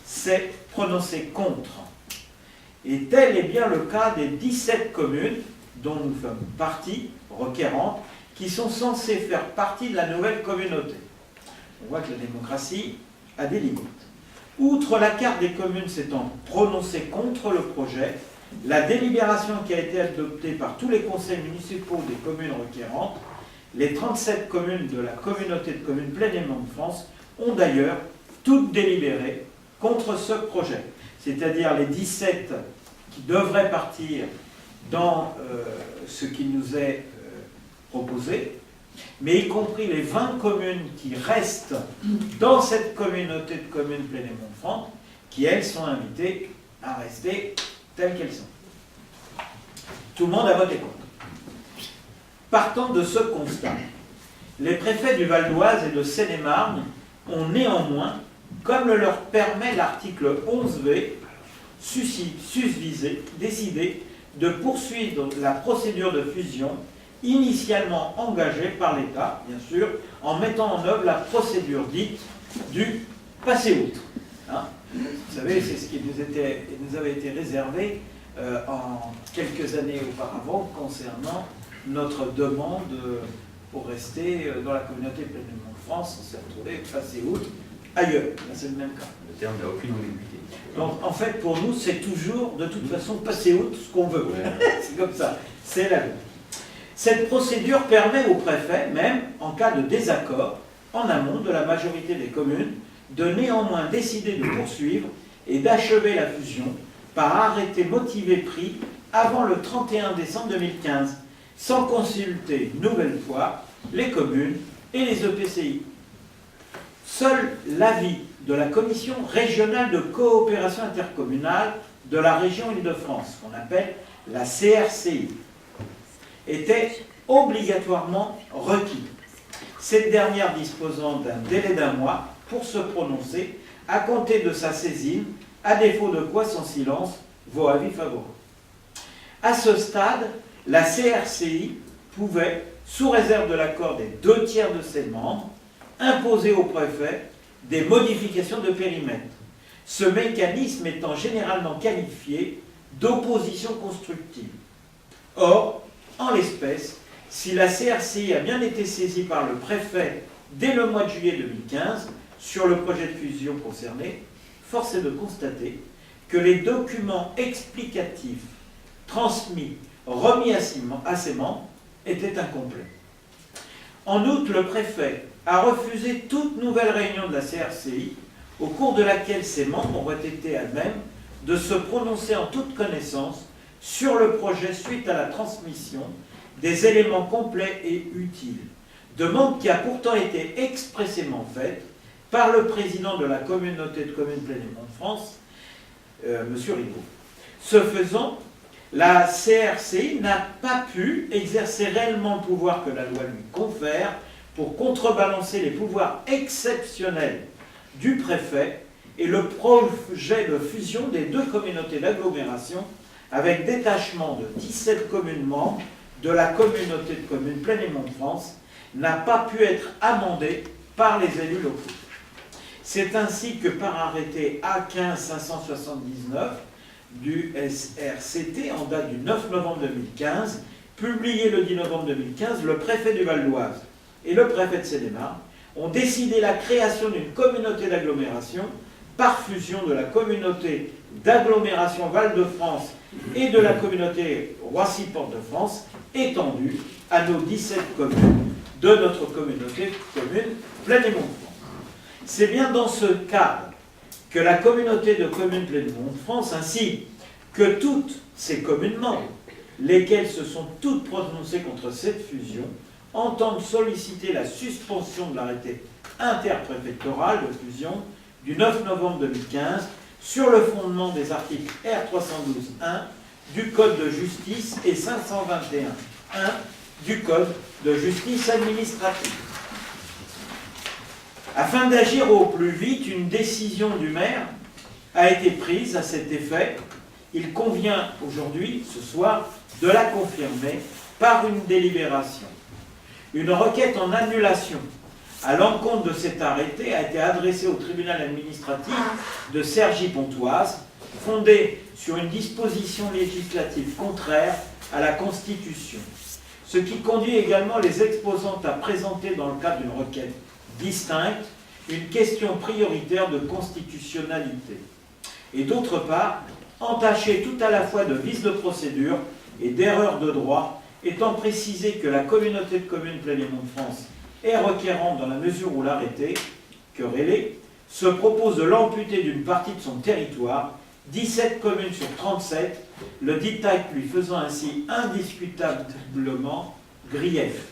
s'est prononcée contre. Et tel est bien le cas des 17 communes dont nous sommes partie requérantes, qui sont censées faire partie de la nouvelle communauté. On voit que la démocratie a des limites. Outre la carte des communes s'étant prononcée contre le projet, la délibération qui a été adoptée par tous les conseils municipaux des communes requérantes, les 37 communes de la communauté de communes Plaine-et-Mont de France, ont d'ailleurs toutes délibéré contre ce projet. C'est-à-dire les 17 qui devraient partir dans ce qui nous est proposé, mais y compris les 20 communes qui restent dans cette communauté de communes Plaine-et-Mont de France, qui elles sont invitées à rester telles qu'elles sont. Tout le monde a voté contre. Partant de ce constat, les préfets du Val d'Oise et de Seine-et-Marne ont néanmoins, comme le leur permet l'article 11V, susvisé, décidé de poursuivre la procédure de fusion initialement engagée par l'État, bien sûr, en mettant en œuvre la procédure dite du passé-outre. Hein, vous savez, c'est ce qui nous avait été réservé en quelques années auparavant concernant notre demande pour rester dans la communauté Plaine-et-Mont de France. On s'est retrouvé passé-outre ailleurs. Là, c'est le même cas. Le terme n'a aucune ambiguïté. Donc, en fait, pour nous, c'est toujours, de toute façon, passé-outre ce qu'on veut. C'est comme ça. C'est la loi. Cette procédure permet au préfet, même en cas de désaccord, en amont de la majorité des communes, de néanmoins décider de poursuivre et d'achever la fusion par arrêté motivé pris avant le 31 décembre 2015, sans consulter une nouvelle fois les communes et les EPCI. Seul l'avis de la Commission régionale de coopération intercommunale de la région Île-de-France, qu'on appelle la CRCI, était obligatoirement requis. Cette dernière disposant d'un délai d'1 mois pour se prononcer à compter de sa saisine à défaut de quoi son silence vaut avis favorable. À ce stade, la CRCI pouvait, sous réserve de l'accord des 2/3 de ses membres, imposer au préfet des modifications de périmètre, ce mécanisme étant généralement qualifié d'opposition constructive. Or, en l'espèce, si la CRCI a bien été saisie par le préfet dès le mois de juillet 2015 sur le projet de fusion concerné, force est de constater que les documents explicatifs transmis, remis à ses membres, étaient incomplets. En outre, le préfet a refusé toute nouvelle réunion de la CRCI, au cours de laquelle ses membres auraient été à même de se prononcer en toute connaissance sur le projet suite à la transmission des éléments complets et utiles. Demande qui a pourtant été expressément faite par le président de la communauté de communes Plaine-et-Mont de France, M. Rigaud. Ce faisant, la CRCI n'a pas pu exercer réellement le pouvoir que la loi lui confère pour contrebalancer les pouvoirs exceptionnels du préfet et le projet de fusion des 2 communautés d'agglomération avec détachement de 17 communes membres de la communauté de communes Plaine-et-Mont de France n'a pas pu être amendé par les élus locaux. C'est ainsi que par arrêté A15-579 du SRCT en date du 9 novembre 2015, publié le 10 novembre 2015, le préfet du Val-d'Oise et le préfet de Seine-et-Marne ont décidé la création d'une communauté d'agglomération par fusion de la communauté d'agglomération Val-de-France et de la communauté Roissy-Porte-de-France, étendue à nos 17 communes de notre communauté commune Plaine-et-Mont de France. C'est bien dans ce cadre que la communauté de communes Plaine-et-Mont de France, ainsi que toutes ses communes membres, lesquelles se sont toutes prononcées contre cette fusion, entendent solliciter la suspension de l'arrêté interpréfectoral de fusion du 9 novembre 2015 sur le fondement des articles R312.1 du Code de justice et 521.1 du Code de justice administrative. Afin d'agir au plus vite, une décision du maire a été prise à cet effet. Il convient aujourd'hui, ce soir, de la confirmer par une délibération. Une requête en annulation à l'encontre de cet arrêté a été adressée au tribunal administratif de Cergy-Pontoise, fondée sur une disposition législative contraire à la Constitution, ce qui conduit également les exposantes à présenter dans le cadre d'une requête distincte une question prioritaire de constitutionnalité, et d'autre part, entacher tout à la fois de vices de procédure et d'erreurs de droit, étant précisé que la communauté de communes Plaine-et-Mont de France est requérante dans la mesure où l'arrêté, querellé, se propose de l'amputer d'une partie de son territoire, 17 communes sur 37, le dictat lui faisant ainsi indiscutablement grief.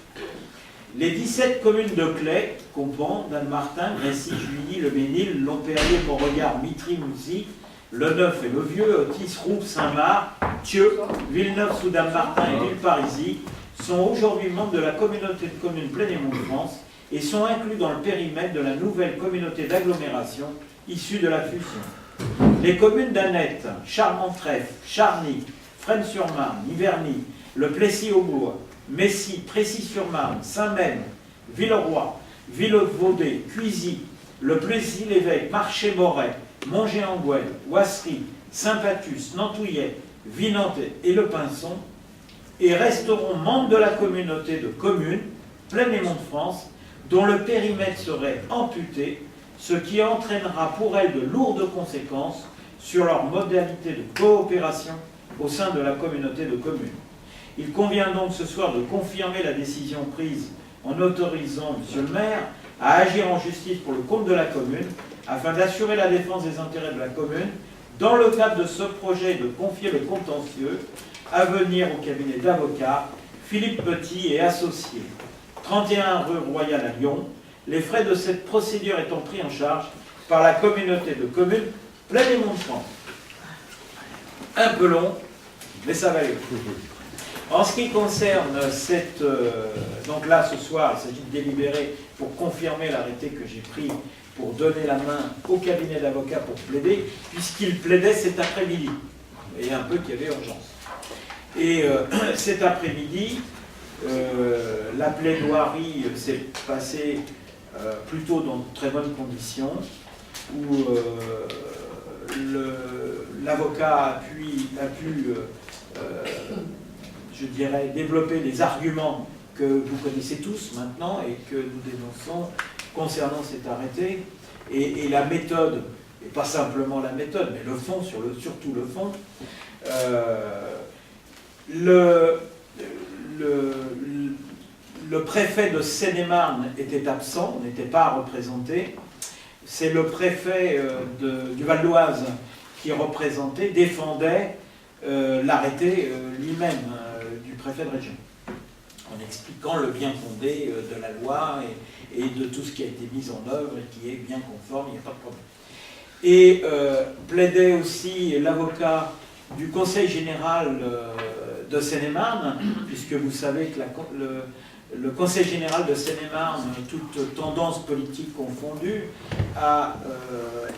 Les 17 communes de Claye, Compans, Danemartin, Grécy, Juilly, Le Ménil, Lomperrier, Beauregard, Mitry, Moussy, Le Neuf et Le Vieux, Otis, Roux, Saint-Marc, Thieux, Villeneuve sous Danemartin et Villeparisis sont aujourd'hui membres de la communauté de communes Plaine-et-Mont de France et sont inclus dans le périmètre de la nouvelle communauté d'agglomération issue de la fusion. Les communes d'Annette, Charmont-Trèfle, Charny, Fresnes-sur-Marne, Niverny, Le Plessis-au-Bourg, Messy, Précy-sur-Marne, Saint-Même, Villeroy, Villevaudet, Cuisy, Le Plessis-l'Évêque, Marché-Moret, Montgé-en-Gouel, Ouassery, Saint-Patus, Nantouillet, Vinante et Le Pinson, et resteront membres de la communauté de communes Plaine-et-Mont de France, dont le périmètre serait amputé, ce qui entraînera pour elles de lourdes conséquences sur leur modalité de coopération au sein de la communauté de communes. Il convient donc ce soir de confirmer la décision prise en autorisant M. le maire à agir en justice pour le compte de la commune afin d'assurer la défense des intérêts de la commune dans le cadre de ce projet de confier le contentieux à venir au cabinet d'avocats Philippe Petit et associés, 31 rue Royale à Lyon, les frais de cette procédure étant pris en charge par la communauté de communes Plaine-et-Mont de France. Un peu long, mais ça va aller. En ce qui concerne cette... donc là, ce soir, il s'agit de délibérer pour confirmer l'arrêté que j'ai pris pour donner la main au cabinet d'avocats pour plaider, puisqu'il plaidait cet après-midi. Et un peu qu'il y avait urgence. Et cet après-midi, la plaidoirie s'est passée plutôt dans de très bonnes conditions, où l'avocat a pu je dirais, développer des arguments que vous connaissez tous maintenant et que nous dénonçons concernant cet arrêté. Et la méthode, et pas simplement la méthode, mais le fond, surtout le fond, le préfet de Seine-et-Marne était absent, n'était pas représenté. C'est le préfet du Val d'Oise qui représentait, défendait l'arrêté lui-même du préfet de région, en expliquant le bien fondé de la loi et de tout ce qui a été mis en œuvre et qui est bien conforme, il n'y a pas de problème. Et plaidait aussi l'avocat du Conseil général de Seine-et-Marne, puisque vous savez que le Conseil général de Seine-et-Marne, toute tendance politique confondue, a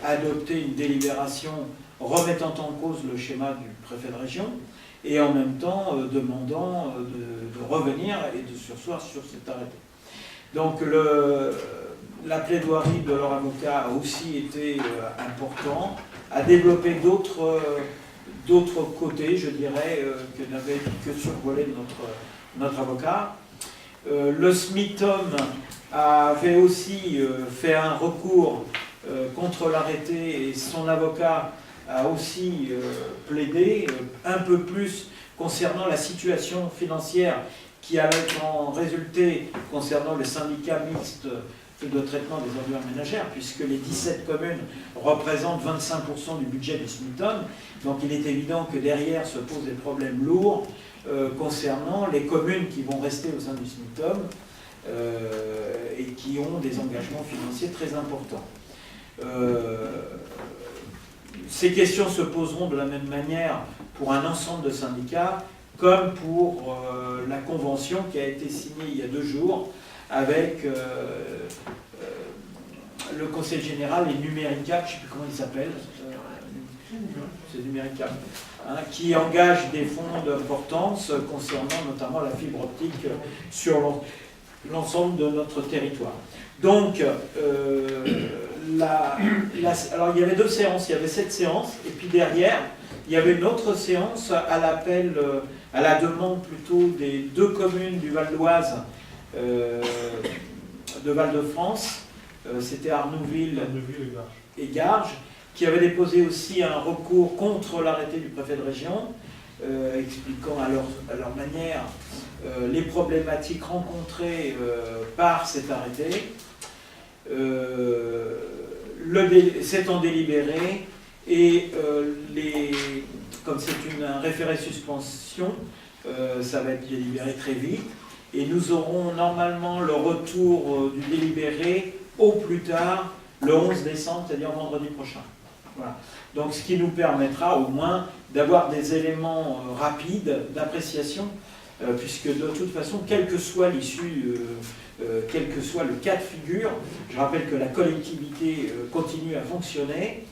adopté une délibération remettant en cause le schéma du préfet de région et en même temps demandant de revenir et de surseoir sur cet arrêté. Donc la plaidoirie de leur avocat a aussi été important, a développé d'autres côtés, je dirais, que n'avait que survolé notre avocat. Le SMITOM avait aussi fait un recours contre l'arrêté et son avocat a aussi plaidé un peu plus concernant la situation financière qui allait en résulter concernant le syndicat mixte de traitement des ordures ménagères, puisque les 17 communes représentent 25% du budget du SMITOM. Donc il est évident que derrière se posent des problèmes lourds concernant les communes qui vont rester au sein du SMITOM et qui ont des engagements financiers très importants. Ces questions se poseront de la même manière pour un ensemble de syndicats, comme pour la convention qui a été signée il y a 2 jours avec le Conseil général et Numérica, je ne sais plus comment il s'appelle, c'est Numérica, hein, qui engage des fonds d'importance concernant notamment la fibre optique sur l'ensemble de notre territoire. Donc, alors il y avait 2 séances, il y avait cette séance, et puis derrière, il y avait une autre séance à l'appel, à la demande plutôt des 2 communes du Val d'Oise, de Val-de-France, c'était Arnouville et Garges, qui avaient déposé aussi un recours contre l'arrêté du préfet de région, expliquant à leur manière les problématiques rencontrées par cet arrêté. S'étant délibéré et comme c'est un référé suspension, ça va être délibéré très vite et nous aurons normalement le retour du délibéré au plus tard le 11 décembre, c'est-à-dire vendredi prochain. Voilà. Donc ce qui nous permettra au moins d'avoir des éléments rapides d'appréciation, puisque de toute façon, quelle que soit l'issue, quel que soit le cas de figure, je rappelle que la collectivité continue à fonctionner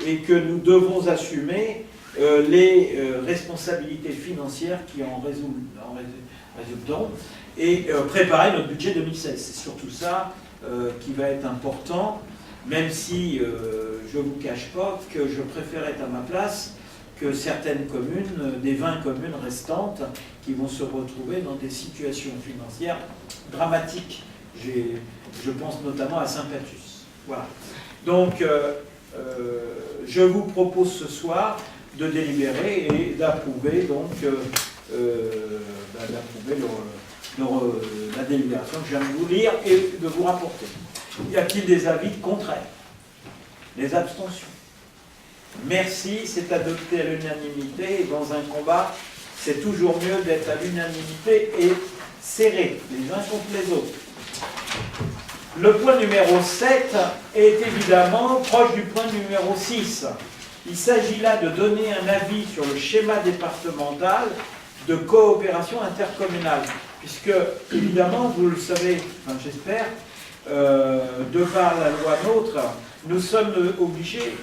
et que nous devons assumer les responsabilités financières qui en résulteront et préparer notre budget 2016. C'est surtout ça qui va être important, même si je ne vous cache pas que je préfère être à ma place que certaines communes, des 20 communes restantes, qui vont se retrouver dans des situations financières dramatiques. Je pense notamment à Saint-Patus. Voilà. Donc, je vous propose ce soir de délibérer et d'approuver donc la délibération que je viens de vous lire et de vous rapporter. Y a-t-il des avis contraires? Des abstentions? Merci, c'est adopté à l'unanimité. Et dans un combat, c'est toujours mieux d'être à l'unanimité et serré, les uns contre les autres. Le point numéro 7 est évidemment proche du point numéro 6. Il s'agit là de donner un avis sur le schéma départemental de coopération intercommunale. Puisque, évidemment, vous le savez, enfin j'espère, de par la loi NOTRe, nous sommes obligés,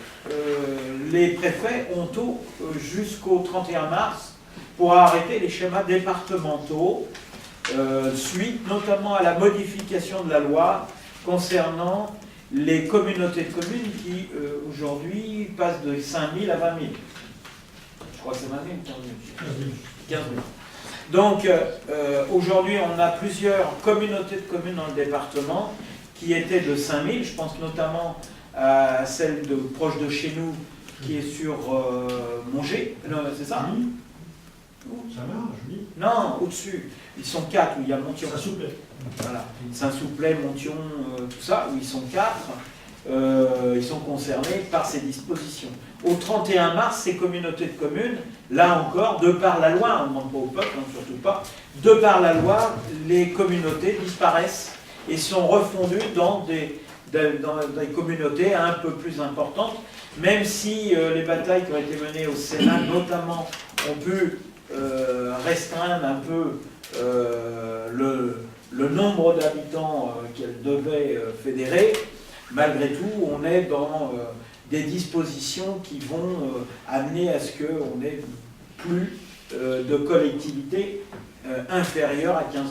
les préfets ont tout jusqu'au 31 mars pour arrêter les schémas départementaux, suite notamment à la modification de la loi concernant les communautés de communes qui, aujourd'hui, passent de 5 000 à 20 000. Je crois que c'est 20 000, 15 000. 15 000. Donc, aujourd'hui, on a plusieurs communautés de communes dans le département qui étaient de 5 000. Je pense notamment à celle proche de chez nous, qui est sur Mongé. Non, c'est ça? Ça marche, oui. Non, au-dessus. Ils sont 4, où il y a Montion. Ça souple. Voilà. Saint-Souplet, Montion, tout ça, où ils sont 4. Ils sont concernés par ces dispositions. Au 31 mars, ces communautés de communes, là encore, de par la loi, on ne demande pas au peuple, hein, surtout pas, de par la loi, les communautés disparaissent et sont refondues dans des communautés un peu plus importantes, même si les batailles qui ont été menées au Sénat, notamment, ont pu restreindre un peu le nombre d'habitants qu'elles devaient fédérer. Malgré tout, on est dans des dispositions qui vont amener à ce qu'on ait plus de collectivités inférieures à 15 000.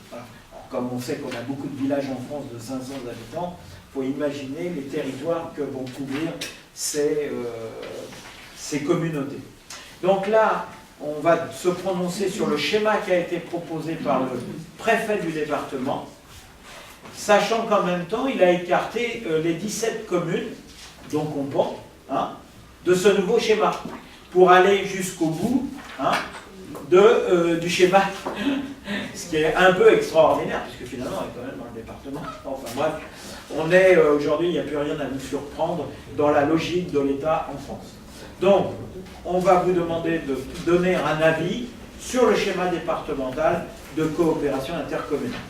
Voilà. Alors, comme on sait qu'on a beaucoup de villages en France de 500 habitants, il faut imaginer les territoires que vont couvrir ces communautés. Donc là, on va se prononcer sur le schéma qui a été proposé par le préfet du département, sachant qu'en même temps, il a écarté les 17 communes, dont Compan, hein, de ce nouveau schéma, pour aller jusqu'au bout du schéma, ce qui est un peu extraordinaire, puisque finalement, on est quand même dans le département. Enfin bref, on est aujourd'hui, il n'y a plus rien à nous surprendre dans la logique de l'État en France. Donc, on va vous demander de donner un avis sur le schéma départemental de coopération intercommunale.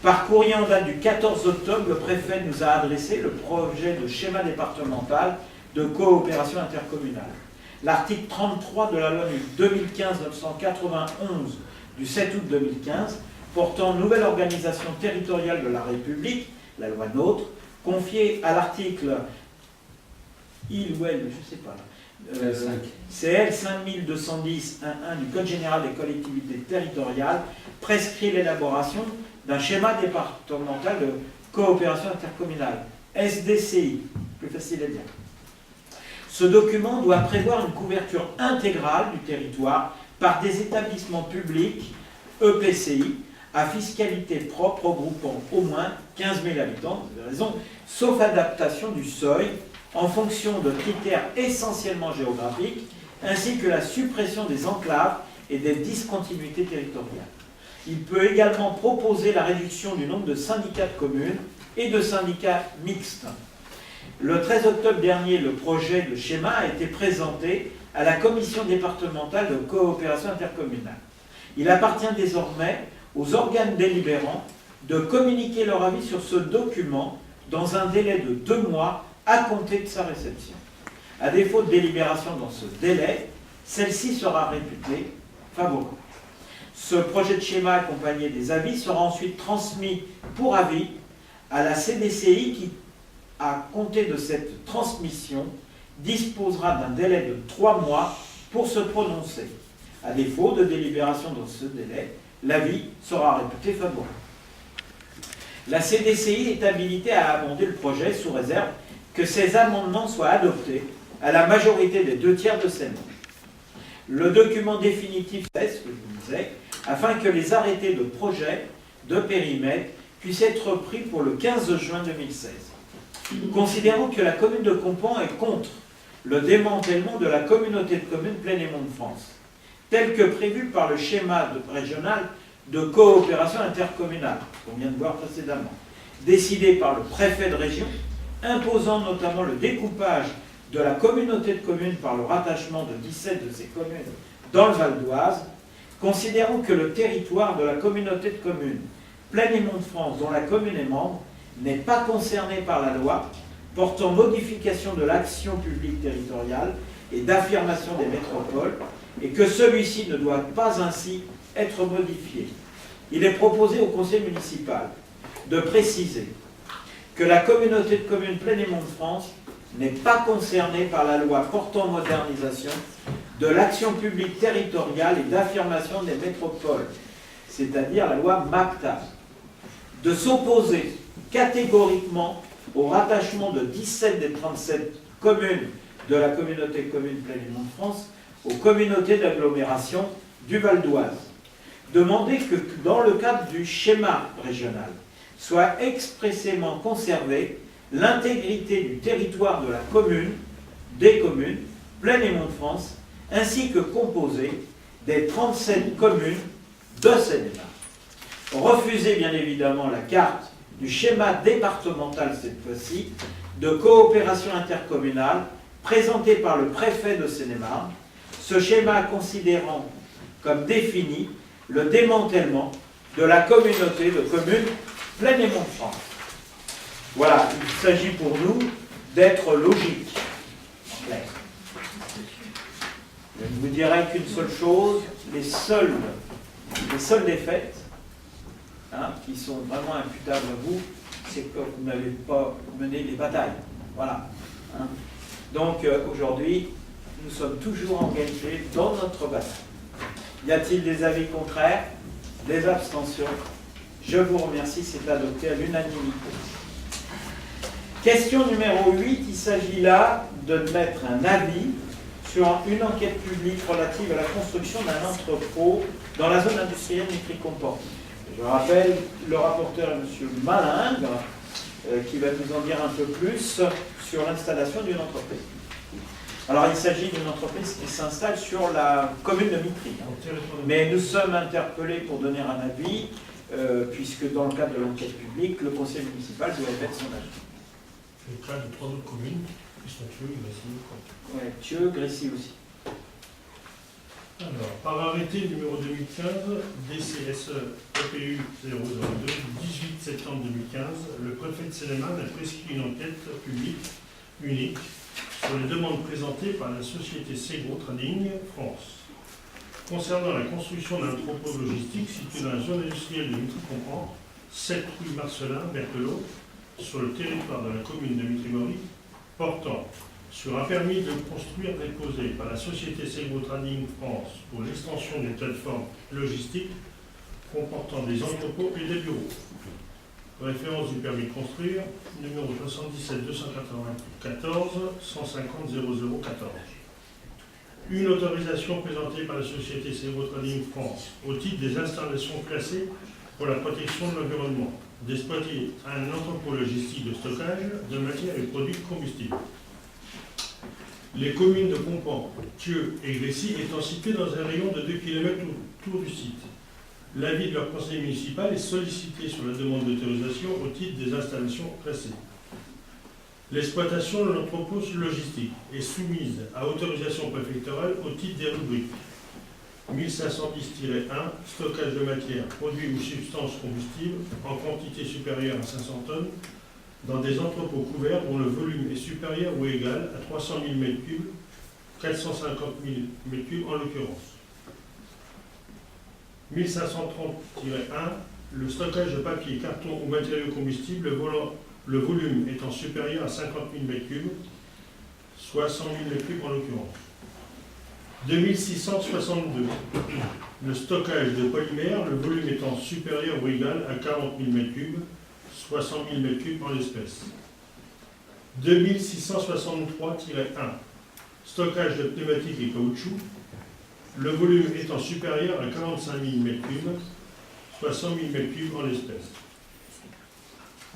Par courrier en date du 14 octobre, le préfet nous a adressé le projet de schéma départemental de coopération intercommunale. L'article 33 de la loi du 2015-991 du 7 août 2015 portant nouvelle organisation territoriale de la République, la loi NOTRe, confiée à l'article il ou elle, je ne sais pas, CL 5210-1.1 du Code général des collectivités territoriales, prescrit l'élaboration d'un schéma départemental de coopération intercommunale, SDCI, plus facile à dire. Ce document doit prévoir une couverture intégrale du territoire par des établissements publics, EPCI, à fiscalité propre regroupant au moins 15 000 habitants, vous avez raison, sauf adaptation du seuil en fonction de critères essentiellement géographiques, ainsi que la suppression des enclaves et des discontinuités territoriales. Il peut également proposer la réduction du nombre de syndicats de communes et de syndicats mixtes. Le 13 octobre dernier, le projet de schéma a été présenté à la commission départementale de coopération intercommunale. Il appartient désormais aux organes délibérants de communiquer leur avis sur ce document dans un délai de 2 mois à compter de sa réception. À défaut de délibération dans ce délai, celle-ci sera réputée favorable. Ce projet de schéma accompagné des avis sera ensuite transmis pour avis à la CDCI qui, à compter de cette transmission, disposera d'un délai de 3 mois pour se prononcer. À défaut de délibération dans ce délai, l'avis sera réputé favorable. La CDCI est habilitée à amender le projet sous réserve que ces amendements soient adoptés à la majorité des 2/3 de ses membres. Le document définitif est ce que je vous disais, afin que les arrêtés de projet de périmètre puissent être pris pour le 15 juin 2016. Considérant que la commune de Compan est contre le démantèlement de la communauté de communes Plaine-et-Mont de France, tel que prévu par le schéma régional de coopération intercommunale, qu'on vient de voir précédemment, décidé par le préfet de région, imposant notamment le découpage de la communauté de communes par le rattachement de 17 de ces communes dans le Val d'Oise, considérant que le territoire de la communauté de communes Plaine-et-Mont de France, dont la commune est membre, n'est pas concerné par la loi portant modification de l'action publique territoriale et d'affirmation des métropoles, et que celui-ci ne doit pas ainsi être modifié. Il est proposé au conseil municipal de préciser que la communauté de communes Plaine et Mont de France n'est pas concernée par la loi portant modernisation de l'action publique territoriale et d'affirmation des métropoles, c'est-à-dire la loi MAPTA, de s'opposer catégoriquement au rattachement de 17 des 37 communes de la communauté de communes Plaine et Mont de France aux communautés d'agglomération du Val d'Oise. Demander que dans le cadre du schéma régional soit expressément conservée l'intégrité du territoire de la commune, des communes Plaine et Mont de France, ainsi que composée des 37 communes de Seine-et-Marne. Refuser bien évidemment la carte du schéma départemental cette fois-ci de coopération intercommunale présenté par le préfet de Seine-et-Marne, ce schéma considérant comme défini le démantèlement de la communauté de communes Plaine et Mont de France. Voilà, il s'agit pour nous d'être logique, en clair. Je ne vous dirai qu'une seule chose, les seules défaites qui sont vraiment imputables à vous, c'est que vous n'avez pas mené les batailles. Voilà. Donc aujourd'hui, nous sommes toujours engagés dans notre bataille. Y a-t-il des avis contraires? Des abstentions? Je vous remercie, c'est adopté à l'unanimité. Question numéro 8, il s'agit là de mettre un avis sur une enquête publique relative à la construction d'un entrepôt dans la zone industrielle Métry-Comporte. Je rappelle, le rapporteur est M. Malingre, qui va nous en dire un peu plus sur l'installation d'une entreprise. Alors, il s'agit d'une entreprise qui s'installe sur la commune de Mitry. Mais nous sommes interpellés pour donner un avis, puisque dans le cadre de l'enquête publique, le conseil municipal doit émettre son avis. Le cas de 3 autres communes, qui sont Thieu, Grécy. Ouais, Thieu, Grécy aussi. Alors, par arrêté numéro 2015, DCSE EPU 002, du 18 septembre 2015, le préfet de Seine-et-Marne a prescrit une enquête publique unique sur les demandes présentées par la société Segro Trading France concernant la construction d'un entrepôt logistique situé dans la zone industrielle de Mitry-Comprend, 7 rue Marcelin, Berthelot, sur le territoire de la commune de Mitry-Mory, portant sur un permis de construire déposé par la société Segro Trading France pour l'extension des plateformes logistiques comportant des entrepôts et des bureaux. Référence du permis de construire, numéro 77 294 150 0014. Une autorisation présentée par la société Segro Trading France au titre des installations classées pour la protection de l'environnement, d'exploiter un entrepôt logistique de stockage de matières et produits combustibles. Les communes de Compan, Thieu et Grécy étant situées dans un rayon de 2 km autour du site. L'avis de leur conseil municipal est sollicité sur la demande d'autorisation au titre des installations classées. L'exploitation de l'entrepôt logistique est soumise à autorisation préfectorale au titre des rubriques 1510-1, stockage de matières, produits ou substances combustibles en quantité supérieure à 500 tonnes, dans des entrepôts couverts dont le volume est supérieur ou égal à 300 000 m3, 450 000 m3 en l'occurrence. 1530-1, le stockage de papier, carton ou matériaux combustibles, le volume étant supérieur à 50 000 m3, soit 100 000 m3 en l'occurrence. 2662, le stockage de polymères, le volume étant supérieur ou égal à 40 000 m3, soit 100 000 m3 en l'espèce. 2663-1, stockage de pneumatiques et caoutchouc, le volume étant supérieur à 45 000 m3, soit 100 000 m3 en l'espèce.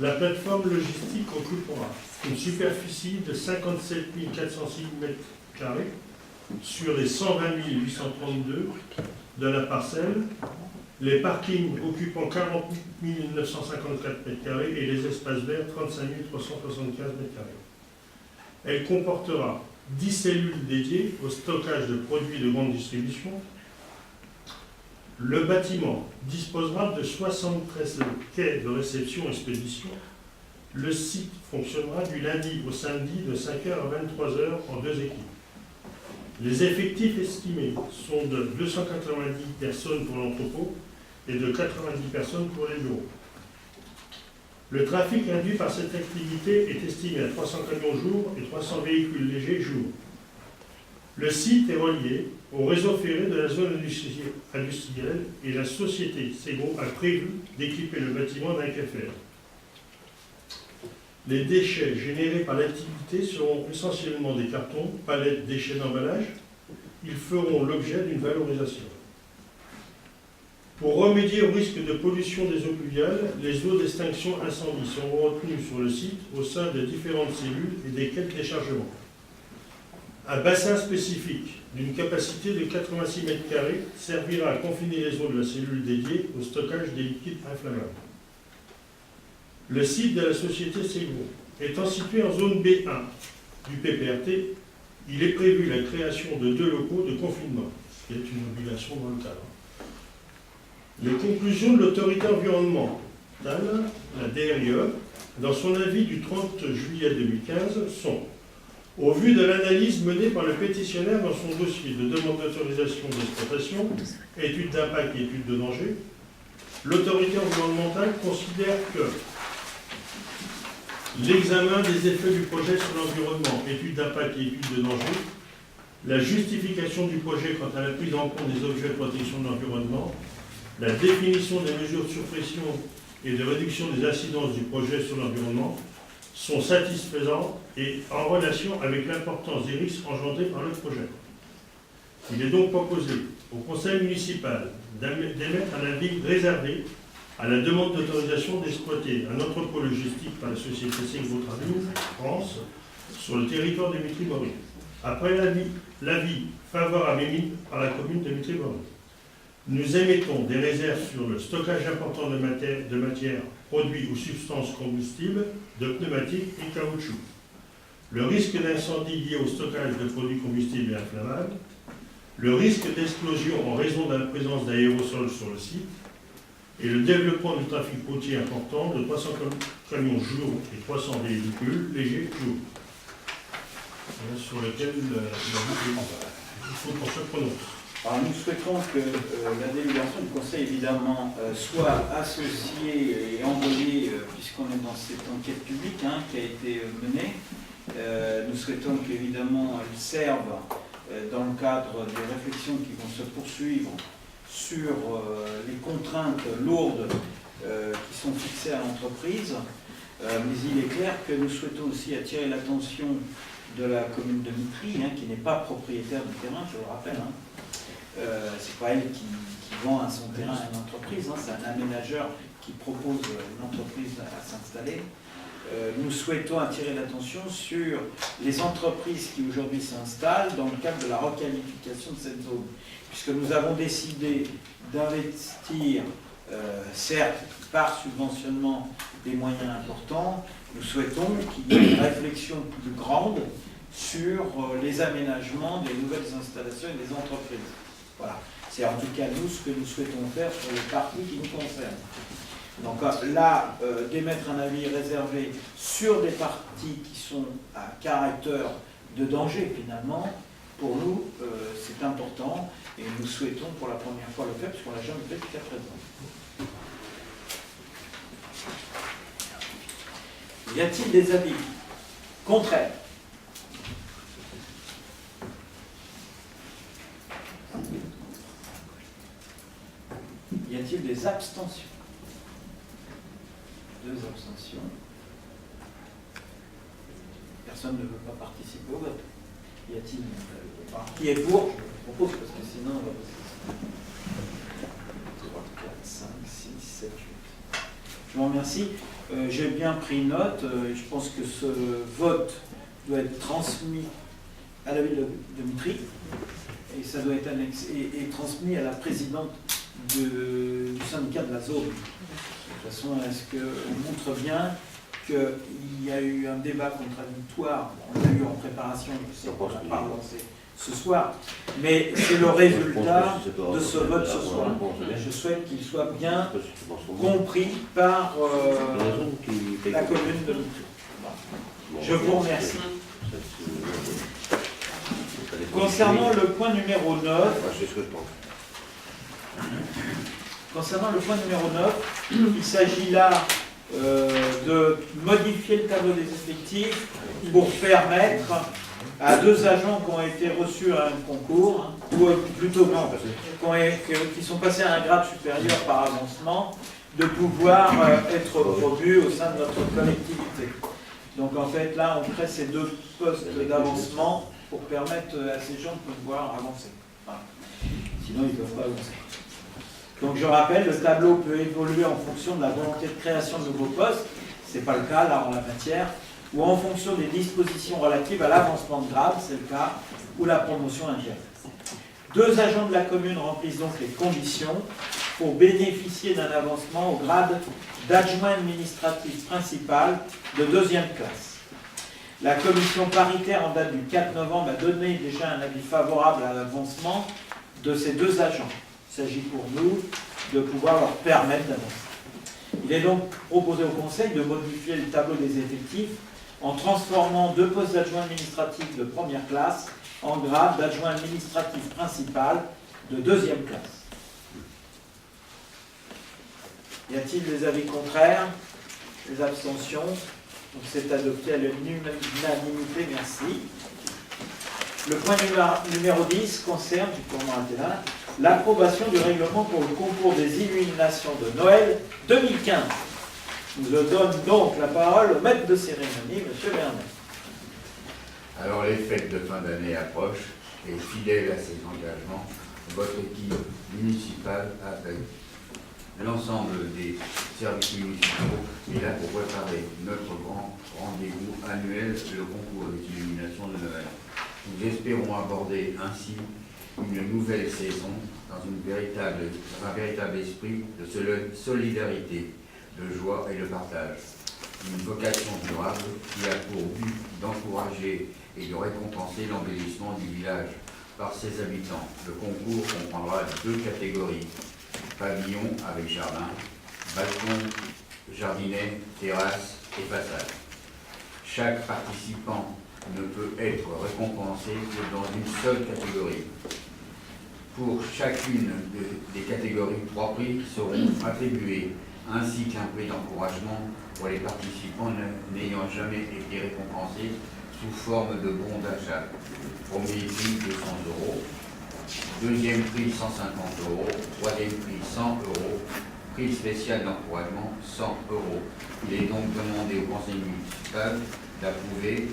La plateforme logistique occupera une superficie de 57 406 m2 sur les 120 832 de la parcelle, les parkings occupant 40 954 m2 et les espaces verts 35 375 m2. Elle comportera 10 cellules dédiées au stockage de produits de grande distribution. Le bâtiment disposera de 73 quais de réception et expédition. Le site fonctionnera du lundi au samedi de 5h à 23h en 2 équipes. Les effectifs estimés sont de 290 personnes pour l'entrepôt et de 90 personnes pour les bureaux. Le trafic induit par cette activité est estimé à 300 camions jour et 300 véhicules légers jour. Le site est relié au réseau ferré de la zone industrielle et la société Segro a prévu d'équiper le bâtiment d'un CAFR. Les déchets générés par l'activité seront essentiellement des cartons, palettes, déchets d'emballage. Ils feront l'objet d'une valorisation. Pour remédier au risque de pollution des eaux pluviales, les eaux d'extinction incendie seront retenues sur le site au sein de différentes cellules et des quais de déchargement. Un bassin spécifique d'une capacité de 86 m² servira à confiner les eaux de la cellule dédiée au stockage des liquides inflammables. Le site de la société Segro étant situé en zone B1 du PPRT, il est prévu la création de 2 locaux de confinement, ce qui est une obligation dans le cadre. Les conclusions de l'autorité environnementale, la DRIE, dans son avis du 30 juillet 2015, sont: au vu de l'analyse menée par le pétitionnaire dans son dossier de demande d'autorisation d'exploitation, étude d'impact et étude de danger, l'autorité environnementale considère que l'examen des effets du projet sur l'environnement, étude d'impact et étude de danger, la justification du projet quant à la prise en compte des objets de protection de l'environnement, la définition des mesures de suppression et de réduction des incidences du projet sur l'environnement sont satisfaisants et en relation avec l'importance des risques engendrés par le projet. Il est donc proposé au conseil municipal d'émettre un avis réservé à la demande d'autorisation d'exploiter un entrepôt logistique par la société Segro France sur le territoire de Mitry-Mory. Après l'avis favorable émis par la commune de Mitry-Mory, nous émettons des réserves sur le stockage important de matières, produits ou substances combustibles, de pneumatiques et caoutchouc, le risque d'incendie lié au stockage de produits combustibles et inflammables, le risque d'explosion en raison de la présence d'aérosols sur le site, et le développement du trafic routier important de 300 camions jour et 300 véhicules légers jour, sur lequel il faut qu'on se prononce. Alors nous souhaitons que la délibération du Conseil, évidemment, soit associée et envoyée, puisqu'on est dans cette enquête publique qui a été menée. Nous souhaitons qu'évidemment elle serve dans le cadre des réflexions qui vont se poursuivre sur les contraintes lourdes qui sont fixées à l'entreprise. Mais il est clair que nous souhaitons aussi attirer l'attention de la commune de Mitry, qui n'est pas propriétaire du terrain, je le rappelle. C'est pas elle qui vend son terrain à une entreprise, c'est un aménageur qui propose une entreprise à s'installer. Nous souhaitons attirer l'attention sur les entreprises qui aujourd'hui s'installent dans le cadre de la requalification de cette zone, puisque nous avons décidé d'investir, certes par subventionnement, des moyens importants. Nous souhaitons qu'il y ait une réflexion plus grande sur les aménagements des nouvelles installations et des entreprises. Voilà, c'est en tout cas nous ce que nous souhaitons faire sur les parties qui nous concernent. Donc là, d'émettre un avis réservé sur des parties qui sont à caractère de danger finalement, pour nous, c'est important et nous souhaitons pour la première fois le faire puisqu'on ne l'a jamais fait jusqu'à présent. Y a-t-il des avis contraires? Y a-t-il des abstentions? 2 abstentions. Personne ne veut pas participer au vote. Y a-t-il qui est pour? Je propose parce que sinon on va passer 3, 4, 5, 6, 7, 8. Je vous remercie. J'ai bien pris note. Je pense que ce vote doit être transmis à la ville de Mitry et ça doit être annexé et transmis à la présidente du syndicat de la zone. De toute façon, est-ce qu'on montre bien qu'il y a eu un débat contradictoire? On l'a eu en préparation, je sais qu'on n'a pas lancé ce soir, mais c'est le résultat de ce vote ce soir. Je souhaite qu'il soit bien compris par la commune de Mitry. Je vous remercie. Concernant le point numéro 9, il s'agit là de modifier le tableau des effectifs pour permettre à 2 agents qui ont été reçus à un concours, ou plutôt non, qui sont passés à un grade supérieur par avancement, de pouvoir être promus au sein de notre collectivité. Donc en fait là on crée ces 2 postes d'avancement pour permettre à ces gens de pouvoir avancer. Voilà. Sinon ils ne peuvent pas avancer. Donc je rappelle, le tableau peut évoluer en fonction de la volonté de création de nouveaux postes, ce n'est pas le cas là en la matière, ou en fonction des dispositions relatives à l'avancement de grade, c'est le cas, ou la promotion interne. 2 agents de la commune remplissent donc les conditions pour bénéficier d'un avancement au grade d'adjoint administratif principal de 2e classe. La commission paritaire en date du 4 novembre a donné déjà un avis favorable à l'avancement de ces 2 agents. Il s'agit pour nous de pouvoir leur permettre d'avancer. Il est donc proposé au Conseil de modifier le tableau des effectifs en transformant 2 postes d'adjoint administratif de 1re classe en grade d'adjoint administratif principal de 2e classe. Y a-t-il des avis contraires? Des abstentions? Donc c'est adopté à l'unanimité, merci. Le point numéro 10 concerne, j'ai pour moi là, l'approbation du règlement pour le concours des illuminations de Noël 2015. Je donne donc la parole au maître de cérémonie, M. Vernet. Alors les fêtes de fin d'année approchent et fidèle à ses engagements, votre équipe municipale avec l'ensemble des services municipaux est là pour préparer notre grand rendez-vous annuel, le concours des illuminations de Noël. Nous espérons aborder ainsi une nouvelle saison dans un véritable esprit de solidarité, de joie et de partage. Une vocation durable qui a pour but d'encourager et de récompenser l'embellissement du village par ses habitants. Le concours comprendra 2 catégories: pavillon avec jardin, balcon, jardinet, terrasse et façade. Chaque participant ne peut être récompensé que dans une seule catégorie. Pour chacune des catégories, 3 prix seront attribués, ainsi qu'un prix d'encouragement pour les participants n'ayant jamais été récompensés sous forme de bons d'achat. Premier prix 200 €, deuxième prix 150 €, troisième prix 100 €, prix spécial d'encouragement 100 €. Il est donc demandé au conseil municipal d'approuver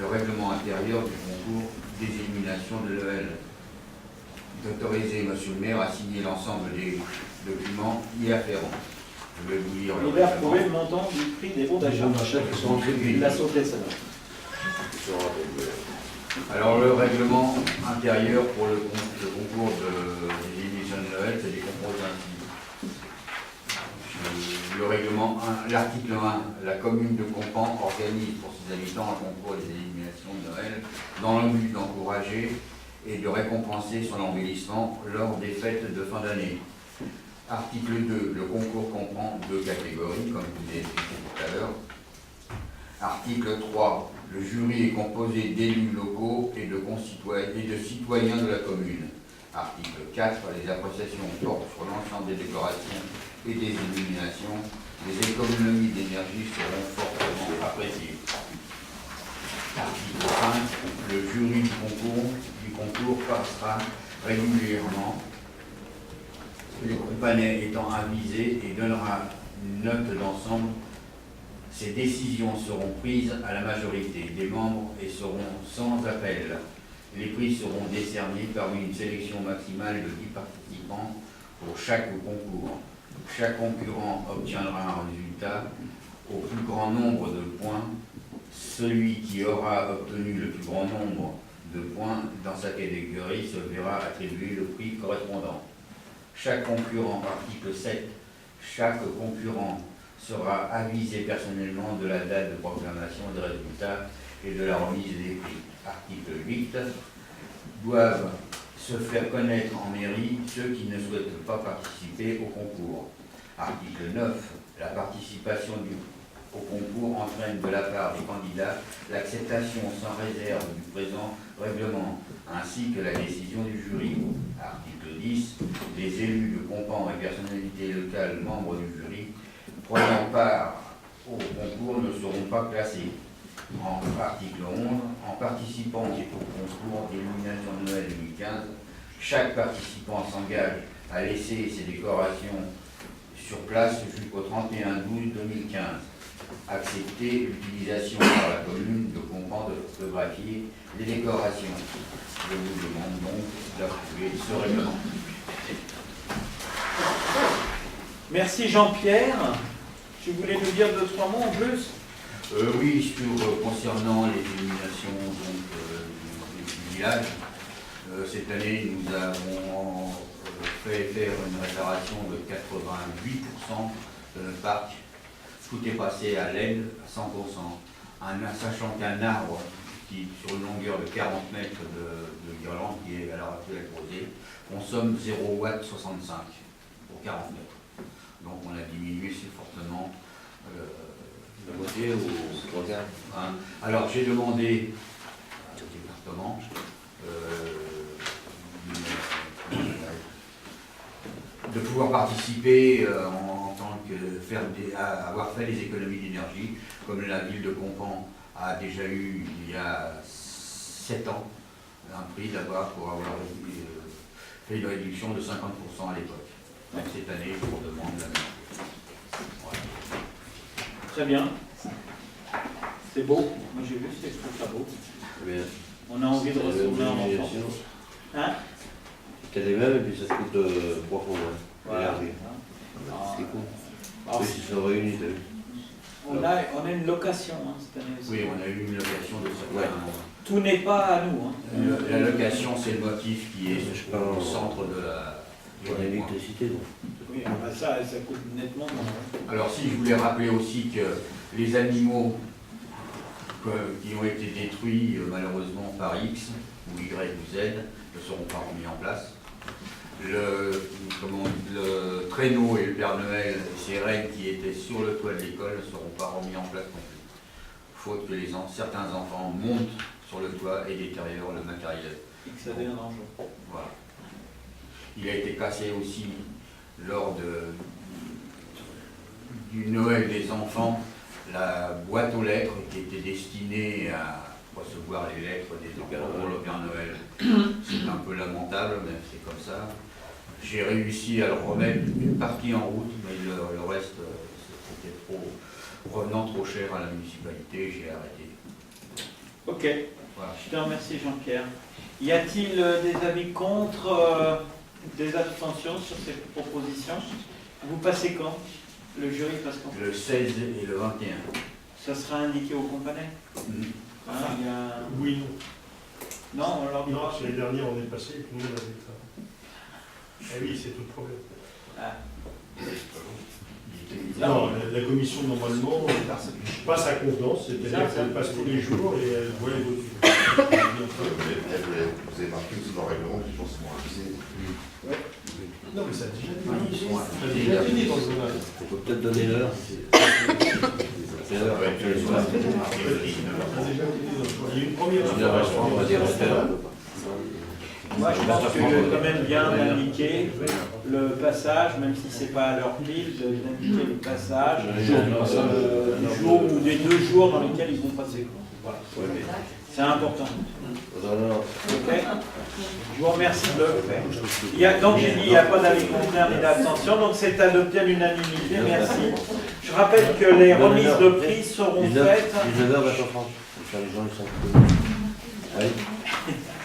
le règlement intérieur du concours des illuminations de Noël. D'autoriser monsieur le maire à signer l'ensemble des documents y afférents. Je vais vous lire le Il a approuvé le montant du prix des bons d'achat. Il l'a sauté, ça. Alors le règlement intérieur pour le concours des illuminations de Noël, c'est des compose ainsi. Le règlement 1, l'article 1, la commune de Compan organise pour ses habitants un concours des illuminations de Noël dans le but d'encourager et de récompenser son embellissement lors des fêtes de fin d'année. Article 2, le concours comprend 2 catégories, comme je vous ai expliqué tout à l'heure. Article 3, le jury est composé d'élus locaux et de citoyens de la commune. Article 4, les appréciations portent sur l'ensemble des décorations et des illuminations. Les économies d'énergie seront fortement appréciées. Article 5, le jury du concours passera régulièrement, les compagnies étant avisés, et donnera une note d'ensemble. Ces décisions seront prises à la majorité des membres et seront sans appel. Les prix seront décernés parmi une sélection maximale de 10 participants pour chaque concours. Chaque concurrent obtiendra un résultat au plus grand nombre de points. Celui qui aura obtenu le plus grand nombre de points dans sa catégorie se verra attribuer le prix correspondant. Chaque concurrent, article 7, chaque concurrent sera avisé personnellement de la date de proclamation des résultats et de la remise des prix. Article 8, doivent se faire connaître en mairie ceux qui ne souhaitent pas participer au concours. Article 9, la participation au concours entraîne de la part des candidats l'acceptation sans réserve du présent règlement, ainsi que la décision du jury. Article 10, les élus de Compan et personnalités locales membres du jury prenant part au concours ne seront pas classés. En article 11, en participant au concours d'illumination de Noël 2015, chaque participant s'engage à laisser ses décorations sur place jusqu'au 31/12/2015. Accepter l'utilisation par la commune de compans de photographier les décorations. Je vous demande donc d'approuver ce règlement. Merci Jean-Pierre. Tu voulais nous dire 2-3 mots en plus? Oui, concernant les illuminations du village. Cette année, nous avons fait faire une réparation de 88% de notre parc. Tout est passé à LED à 100%. Sachant qu'un arbre qui, sur une longueur de 40 mètres de guirlande, qui est à l'heure actuelle posé, consomme 0,65 W pour 40 mètres. Donc on a diminué fortement la moitié ou regarde. Alors j'ai demandé au département de pouvoir participer en tant que avoir fait des économies d'énergie, comme la ville de Compan a déjà eu il y a 7 ans un prix d'avoir pour avoir fait une réduction de 50% à l'époque. Donc cette année, je vous demande la même chose. Voilà. Très bien. C'est beau. Moi j'ai vu, je trouve ça beau. Mais, On a envie de retourner en enfance. Hein? c'est les mêmes et puis ça coûte 3 fois moins. Voilà. C'est cool. Alors, Oui, ils sont réunis, t'as vu. on a une location cette année aussi. Oui, on a eu une location de certains. Ouais. Tout n'est pas à nous. Hein. La location, c'est le motif qui est au centre de la. On a l'électricité, donc. Oui, bah ça coûte nettement moins. Alors si je voulais rappeler aussi que les animaux qui ont été détruits malheureusement par X ou Y ou Z ne seront pas remis en place. Le traîneau et le Père Noël et ses reines qui étaient sur le toit de l'école ne seront pas remis en place non plus. Faute que certains enfants montent sur le toit et détériorent le matériel. X avait un enjeu. Voilà. Il a été cassé aussi lors du Noël des enfants, la boîte aux lettres qui était destinée à recevoir les lettres des enfants pour le Père Noël. C'est un peu lamentable, mais c'est comme ça. J'ai réussi à le remettre une partie en route, mais le reste, c'était revenant trop cher à la municipalité, j'ai arrêté. Ok. Voilà. Je te remercie Jean-Pierre. Y a-t-il des avis contre, des abstentions sur ces propositions? Vous passez quand? Le jury passe quand? Le 16 et le 21. Ça sera indiqué au compagnie? Hein, il y a... Oui, non. Non, on leur Non, dira. l'année dernière, on est passé et tout le monde avait ça. Eh oui, c'est tout le problème. Ah. Non, la commission, normalement, passe sa contenance, c'est-à-dire qu'elle passe tous les jours et elle voit les votes. Vous avez marqué aussi dans le règlement que les gens sont accusés. Non, mais ça a déjà Oui, ils sont ça a déjà été dit dans le journal. On peut peut-être donner l'heure. C'est l'heure. Ça a déjà été dit dans le journal. Il y a eu une première information. On va dire Moi, je pense que quand même bien d'indiquer le passage, même si c'est pas à l'heure pile, d'indiquer le passage du jour ou des 2 jours dans lesquels ils vont passer. Voilà. C'est important. Ok. Je vous remercie de le faire. Donc j'ai dit, il n'y a pas d'avis contraire ni d'abstention, donc c'est adopté à l'unanimité. Merci. Je rappelle que les remises de prix seront faites. 19h, 20h30. Les gens, ils sont allez.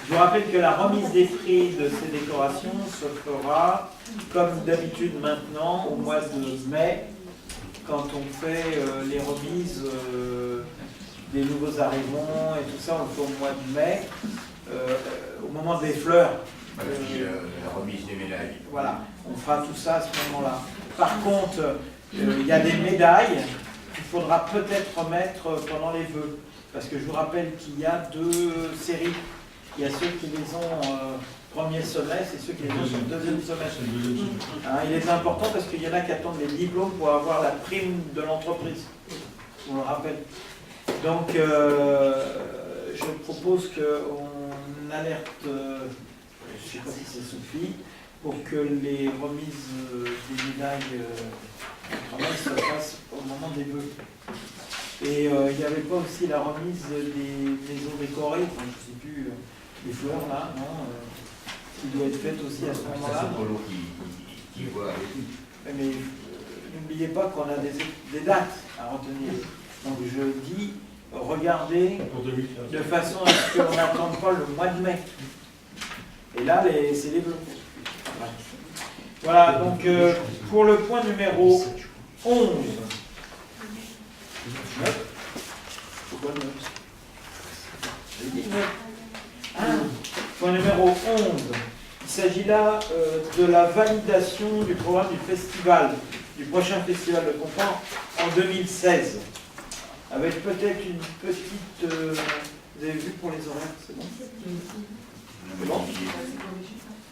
Je vous rappelle que la remise des prix de ces décorations se fera, comme d'habitude maintenant, au mois de mai, quand on fait les remises des nouveaux arrivants et tout ça, on le fait au mois de mai, au moment des fleurs. La remise des médailles. Voilà, on fera tout ça à ce moment-là. Par contre, il y a des médailles qu'il faudra peut-être remettre pendant les vœux. Parce que je vous rappelle qu'il y a 2 séries. Il y a ceux qui les ont premier semestre et ceux qui les ont sur le deuxième semestre. Hein, il est important parce qu'il y en a qui attendent les diplômes pour avoir la prime de l'entreprise. On le rappelle. Donc, je propose qu'on alerte, je ne sais pas si c'est Sophie, pour que les remises des médailles se fassent au moment des vœux. Et il n'y avait pas aussi la remise des maisons décorées, enfin, je ne sais plus, les fleurs là, non qui doit être faite aussi à ce Ça, moment-là. c'est Polo qui voit avec lui. Mais n'oubliez pas qu'on a des dates à retenir. Donc je dis, regardez Pour 2015. de façon à ce qu'on n'attende pas le mois de mai. Et là, c'est les bleus. Voilà, donc pour le point numéro 11. 9. Pourquoi 9 ? J'ai dit 9. Point numéro 11. Il s'agit là de la validation du programme du festival, du prochain festival de Conflans en 2016. Avec peut-être une petite... vous avez vu pour les horaires, c'est bon ? C'est bon ?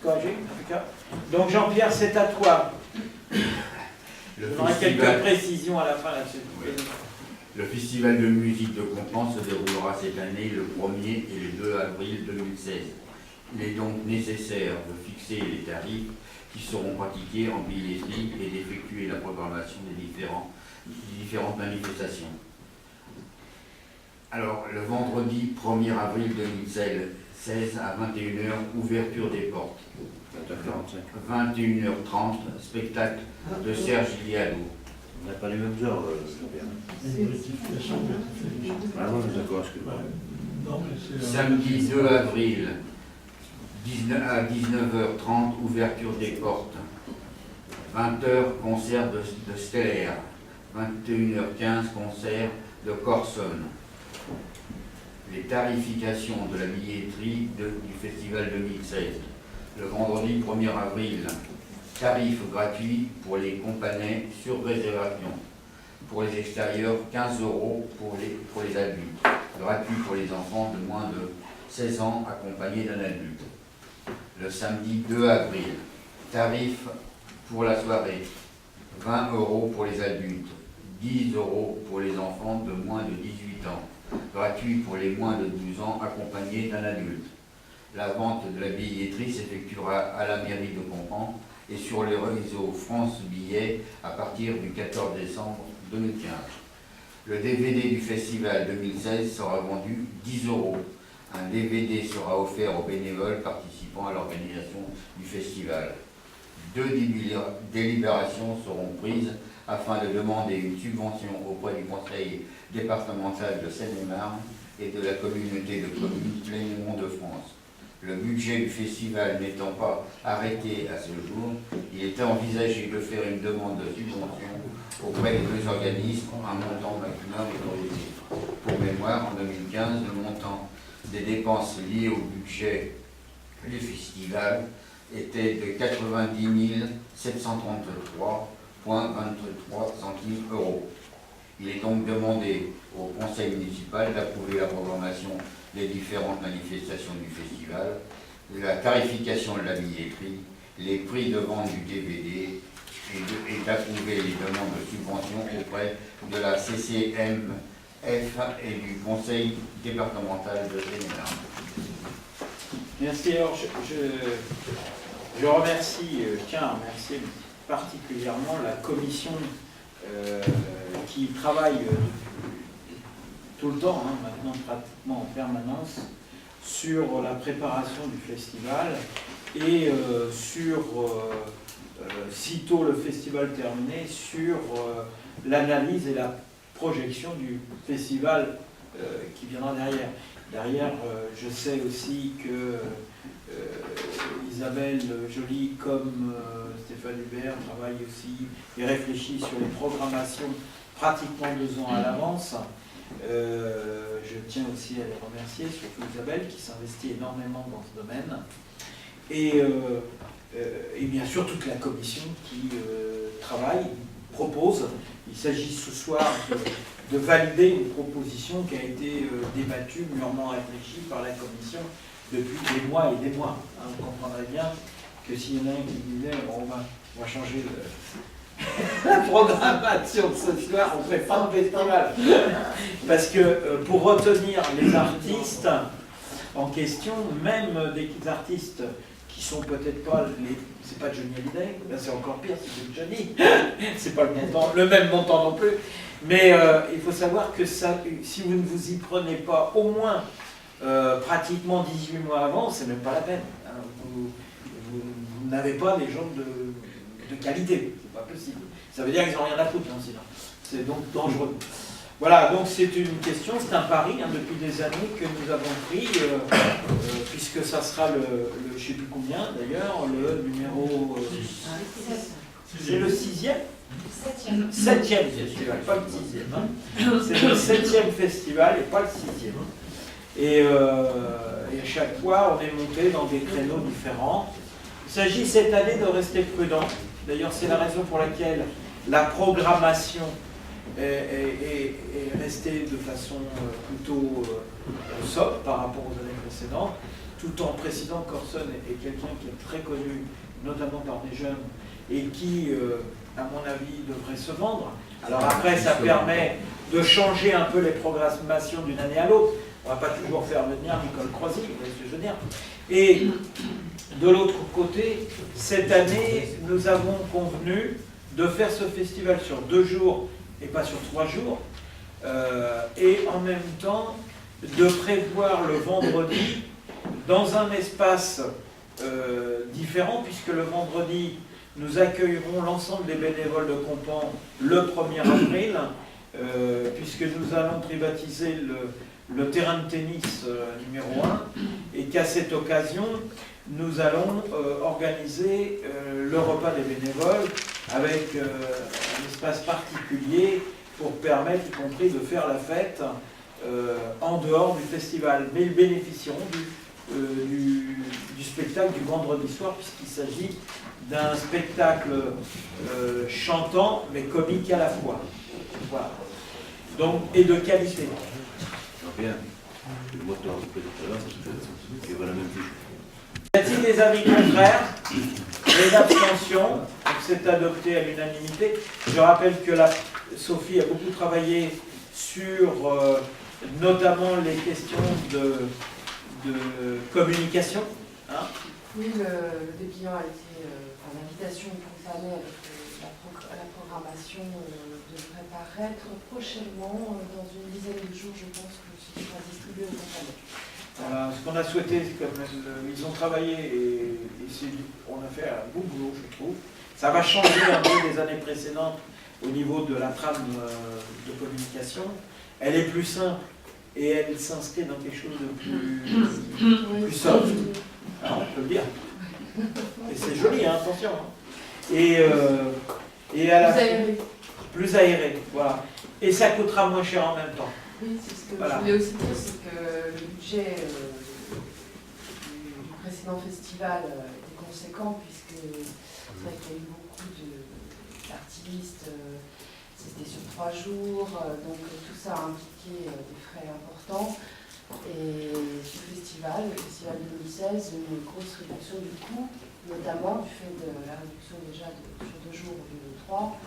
Corrigé, en tout cas. Donc Jean-Pierre, c'est à toi. On aura quelques précisions à la fin là-dessus. Oui. Le festival de musique de Conflans se déroulera cette année le 1er et le 2 avril 2016. Il est donc nécessaire de fixer les tarifs qui seront pratiqués en billetterie et d'effectuer la programmation des différentes manifestations. Alors, le vendredi 1er avril 2016 à 21h, ouverture des portes. 21h30, spectacle de Serge Iliadou. On n'a pas les mêmes heures, Ah non, d'accord, excuse-moi. Samedi 2 avril, à 19h30, ouverture des portes. 20h, concert de Stellaire. 21h15, concert de Corson. Les tarifications de la billetterie du festival 2016. Le vendredi 1er avril, tarif gratuit pour les companais sur réservation. Pour les extérieurs, 15 € pour les adultes. Gratuit pour les enfants de moins de 16 ans accompagnés d'un adulte. Le samedi 2 avril, tarif pour la soirée, 20 € pour les adultes, 10 € pour les enfants de moins de 18 ans. Gratuit pour les moins de 12 ans accompagnés d'un adulte. La vente de la billetterie s'effectuera à la mairie de Conflans et sur le réseau France Billets à partir du 14 décembre 2015. Le DVD du festival 2016 sera vendu 10 €. Un DVD sera offert aux bénévoles participant à l'organisation du festival. 2 délibérations seront prises afin de demander une subvention auprès du conseil départemental de Seine-et-Marne et de la communauté de communes Plaine-et-Mont de France. Le budget du festival n'étant pas arrêté à ce jour, il était envisagé de faire une demande de subvention auprès des deux organismes, un montant maximum autorisé. Pour mémoire, en 2015, le montant des dépenses liées au budget du festival était de 90 733,23 centimes €. Il est donc demandé au conseil municipal d'approuver la programmation des différentes manifestations du festival, la tarification de la billetterie, les prix de vente du DVD et d'approuver les demandes de subvention auprès de la CCMF et du conseil départemental de Seine-et-Marne. Merci. Alors, je remercie, tiens à remercier particulièrement la commission qui travaille tout le temps, maintenant pratiquement en permanence, sur la préparation du festival et sur, sitôt le festival terminé, sur l'analyse et la projection du festival qui viendra derrière. Derrière, je sais aussi que Isabelle Joly comme Stéphane Hubert travaillent aussi et réfléchissent sur les programmations pratiquement 2 ans à l'avance. Je tiens aussi à les remercier, surtout Isabelle qui s'investit énormément dans ce domaine. Et bien sûr toute la commission qui travaille, propose. Il s'agit ce soir de valider une proposition qui a été débattue, mûrement réfléchie par la commission depuis des mois et des mois. Vous comprendrez bien que s'il y en a un qui disait bon, on va changer la programmation de ce soir, on ne fait pas un festival. Parce que pour retenir les artistes en question, même des artistes qui sont peut-être pas les... C'est pas Johnny Hallyday, là c'est encore pire, c'est Johnny. C'est pas le même montant non plus. Mais il faut savoir que ça, si vous ne vous y prenez pas au moins pratiquement 18 mois avant, c'est même pas la peine. Hein. Vous n'avez pas des gens de qualité, c'est pas possible. Ça veut dire qu'ils n'ont rien à foutre, hein, sinon. C'est donc dangereux. Voilà, donc c'est une question, c'est un pari hein, depuis des années que nous avons pris, puisque ça sera je ne sais plus combien d'ailleurs, le numéro... c'est le 6e 7e festival, pas le 6e. Hein. C'est le 7e festival et pas le 6e. Et à chaque fois, on est monté dans des créneaux différents. Il s'agit cette année de rester prudent. D'ailleurs, c'est la raison pour laquelle la programmation est restée de façon plutôt sobre par rapport aux années précédentes, tout en précisant que Corson est quelqu'un qui est très connu, notamment par des jeunes, et qui, à mon avis, devrait se vendre. Alors après, ça permet de changer un peu les programmations d'une année à l'autre. On ne va pas toujours faire venir Nicole Croisy, vous voyez ce que je veux dire. Et de l'autre côté, cette année, nous avons convenu de faire ce festival sur 2 jours et pas sur 3 jours, et en même temps de prévoir le vendredi dans un espace différent, puisque le vendredi, nous accueillerons l'ensemble des bénévoles de Compan le 1er avril, puisque nous allons privatiser le terrain de tennis numéro 1, et qu'à cette occasion, nous allons organiser le repas des bénévoles avec un espace particulier pour permettre, y compris, de faire la fête en dehors du festival. Mais ils bénéficieront du spectacle du vendredi soir, puisqu'il s'agit d'un spectacle chantant, mais comique à la fois. Voilà. Donc, et de qualité. Bien. Le moteur de tout à l'heure, c'est la même chose. Y a-t-il des avis contraires? Les abstentions? C'est adopté à l'unanimité. Je rappelle que Sophie a beaucoup travaillé sur notamment les questions de communication. Hein. Oui, le dépliant a été, l'invitation concernée avec la programmation devrait paraître prochainement, dans une dizaine de jours, je pense que ce sera distribué au compagnon. Voilà, ce qu'on a souhaité, c'est comme ils ont travaillé et on a fait un bon boulot, je trouve. Ça va changer un peu des années précédentes au niveau de la trame de communication. Elle est plus simple et elle s'inscrit dans quelque chose de plus soft. Alors, on peut le dire. Et c'est joli, hein, attention. Hein. Et à la plus aéré, voilà. Et ça coûtera moins cher en même temps. Oui, c'est ce que je voulais aussi dire, c'est que le budget du précédent festival était conséquent, puisque c'est vrai qu'il y a eu beaucoup d'artistes, c'était sur 3 jours, donc tout ça a impliqué des frais importants. Et ce festival, le festival 2016, une grosse réduction du coût, notamment du fait de la réduction déjà sur 2 jours au lieu de 3,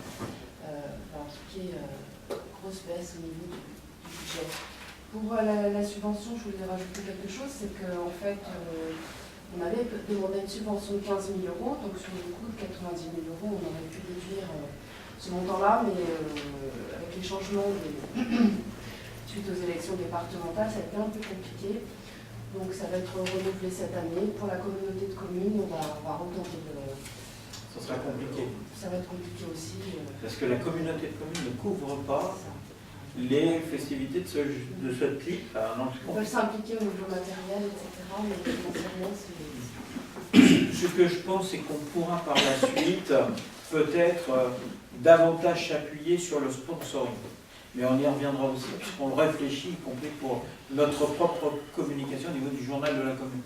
va impliquer une grosse baisse au niveau du budget. Pour la subvention, je voulais rajouter quelque chose, c'est qu'en fait, on avait demandé une subvention de 15 000 €, donc sur le coût de 90 000 €, on aurait pu déduire ce montant-là, mais avec les changements suite aux élections départementales, ça a été un peu compliqué. Donc ça va être renouvelé cette année. Pour la communauté de communes, on va retenter de... Ça sera compliqué. Ça va être compliqué aussi. Parce que la communauté de communes ne couvre pas les festivités de ce type. On peut s'impliquer au niveau matériel, etc. Mais financièrement, c'est... Ce que je pense, c'est qu'on pourra par la suite peut-être davantage s'appuyer sur le sponsoring. Mais on y reviendra aussi, puisqu'on réfléchit, y compris pour notre propre communication au niveau du journal de la commune.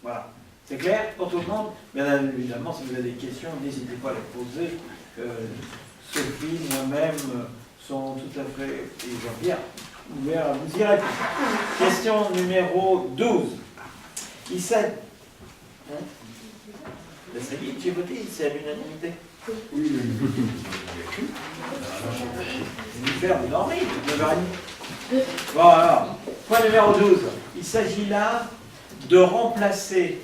Voilà. C'est clair pour tout le monde? Bien évidemment, si vous avez des questions, n'hésitez pas à les poser. Sophie, moi-même, sont tout à fait, et Jean-Pierre, ouverts à vous y répondre. Question numéro 12. Il s'agit... Hein? Ça y est, tu as voté, c'est à l'unanimité. Oui, faire une norme, 9h30. Bon alors, point numéro 12. Il s'agit là de remplacer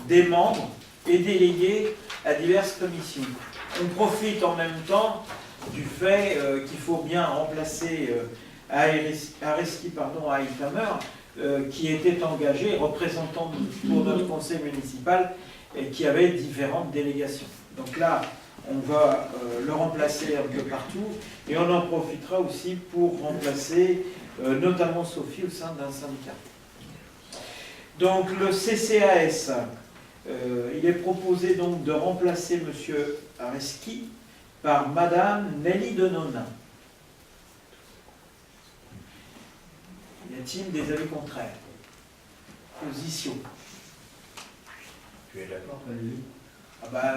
des membres et délégués à diverses commissions. On profite en même temps du fait qu'il faut bien remplacer Areski à Itamer, qui était engagé, représentant pour notre conseil municipal, et qui avait différentes délégations. Donc là, on va le remplacer un peu partout, et on en profitera aussi pour remplacer notamment Sophie au sein d'un syndicat. Donc le CCAS, il est proposé donc de remplacer M. Areski par Madame Nelly Denonin. Y a-t-il des avis contraires? Position. Tu es d'accord, Valérie? Ah bah,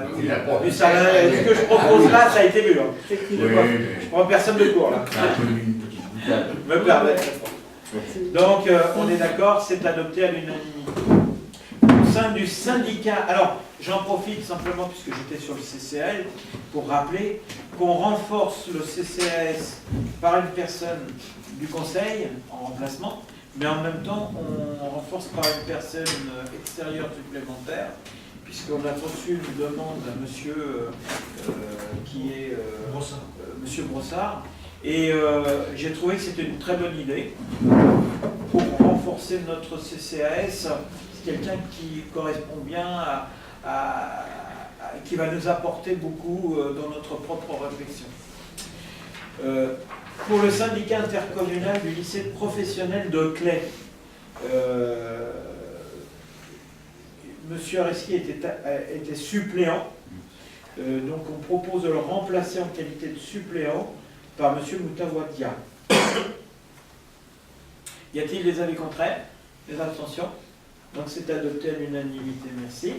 Oui, ce que je propose là, ça a été vu. Hein. Je prends personne de cours là. C'est un peu une petite boutade. Me permettre. Donc, on est d'accord, c'est adopté à l'unanimité. Au sein du syndicat, alors j'en profite simplement puisque j'étais sur le CCAL pour rappeler qu'on renforce le CCAS par une personne du conseil en remplacement, mais en même temps on renforce par une personne extérieure supplémentaire, puisqu'on a reçu une demande d'un monsieur qui est monsieur Brossard, et j'ai trouvé que c'était une très bonne idée pour renforcer notre CCAS. C'est quelqu'un qui correspond bien qui va nous apporter beaucoup dans notre propre réflexion. Pour le syndicat intercommunal du lycée professionnel de Claye, M. Areski était suppléant, donc on propose de le remplacer en qualité de suppléant par M. Moutawadia. Y a-t-il des avis contraires? Des abstentions? Donc c'est adopté à l'unanimité, merci.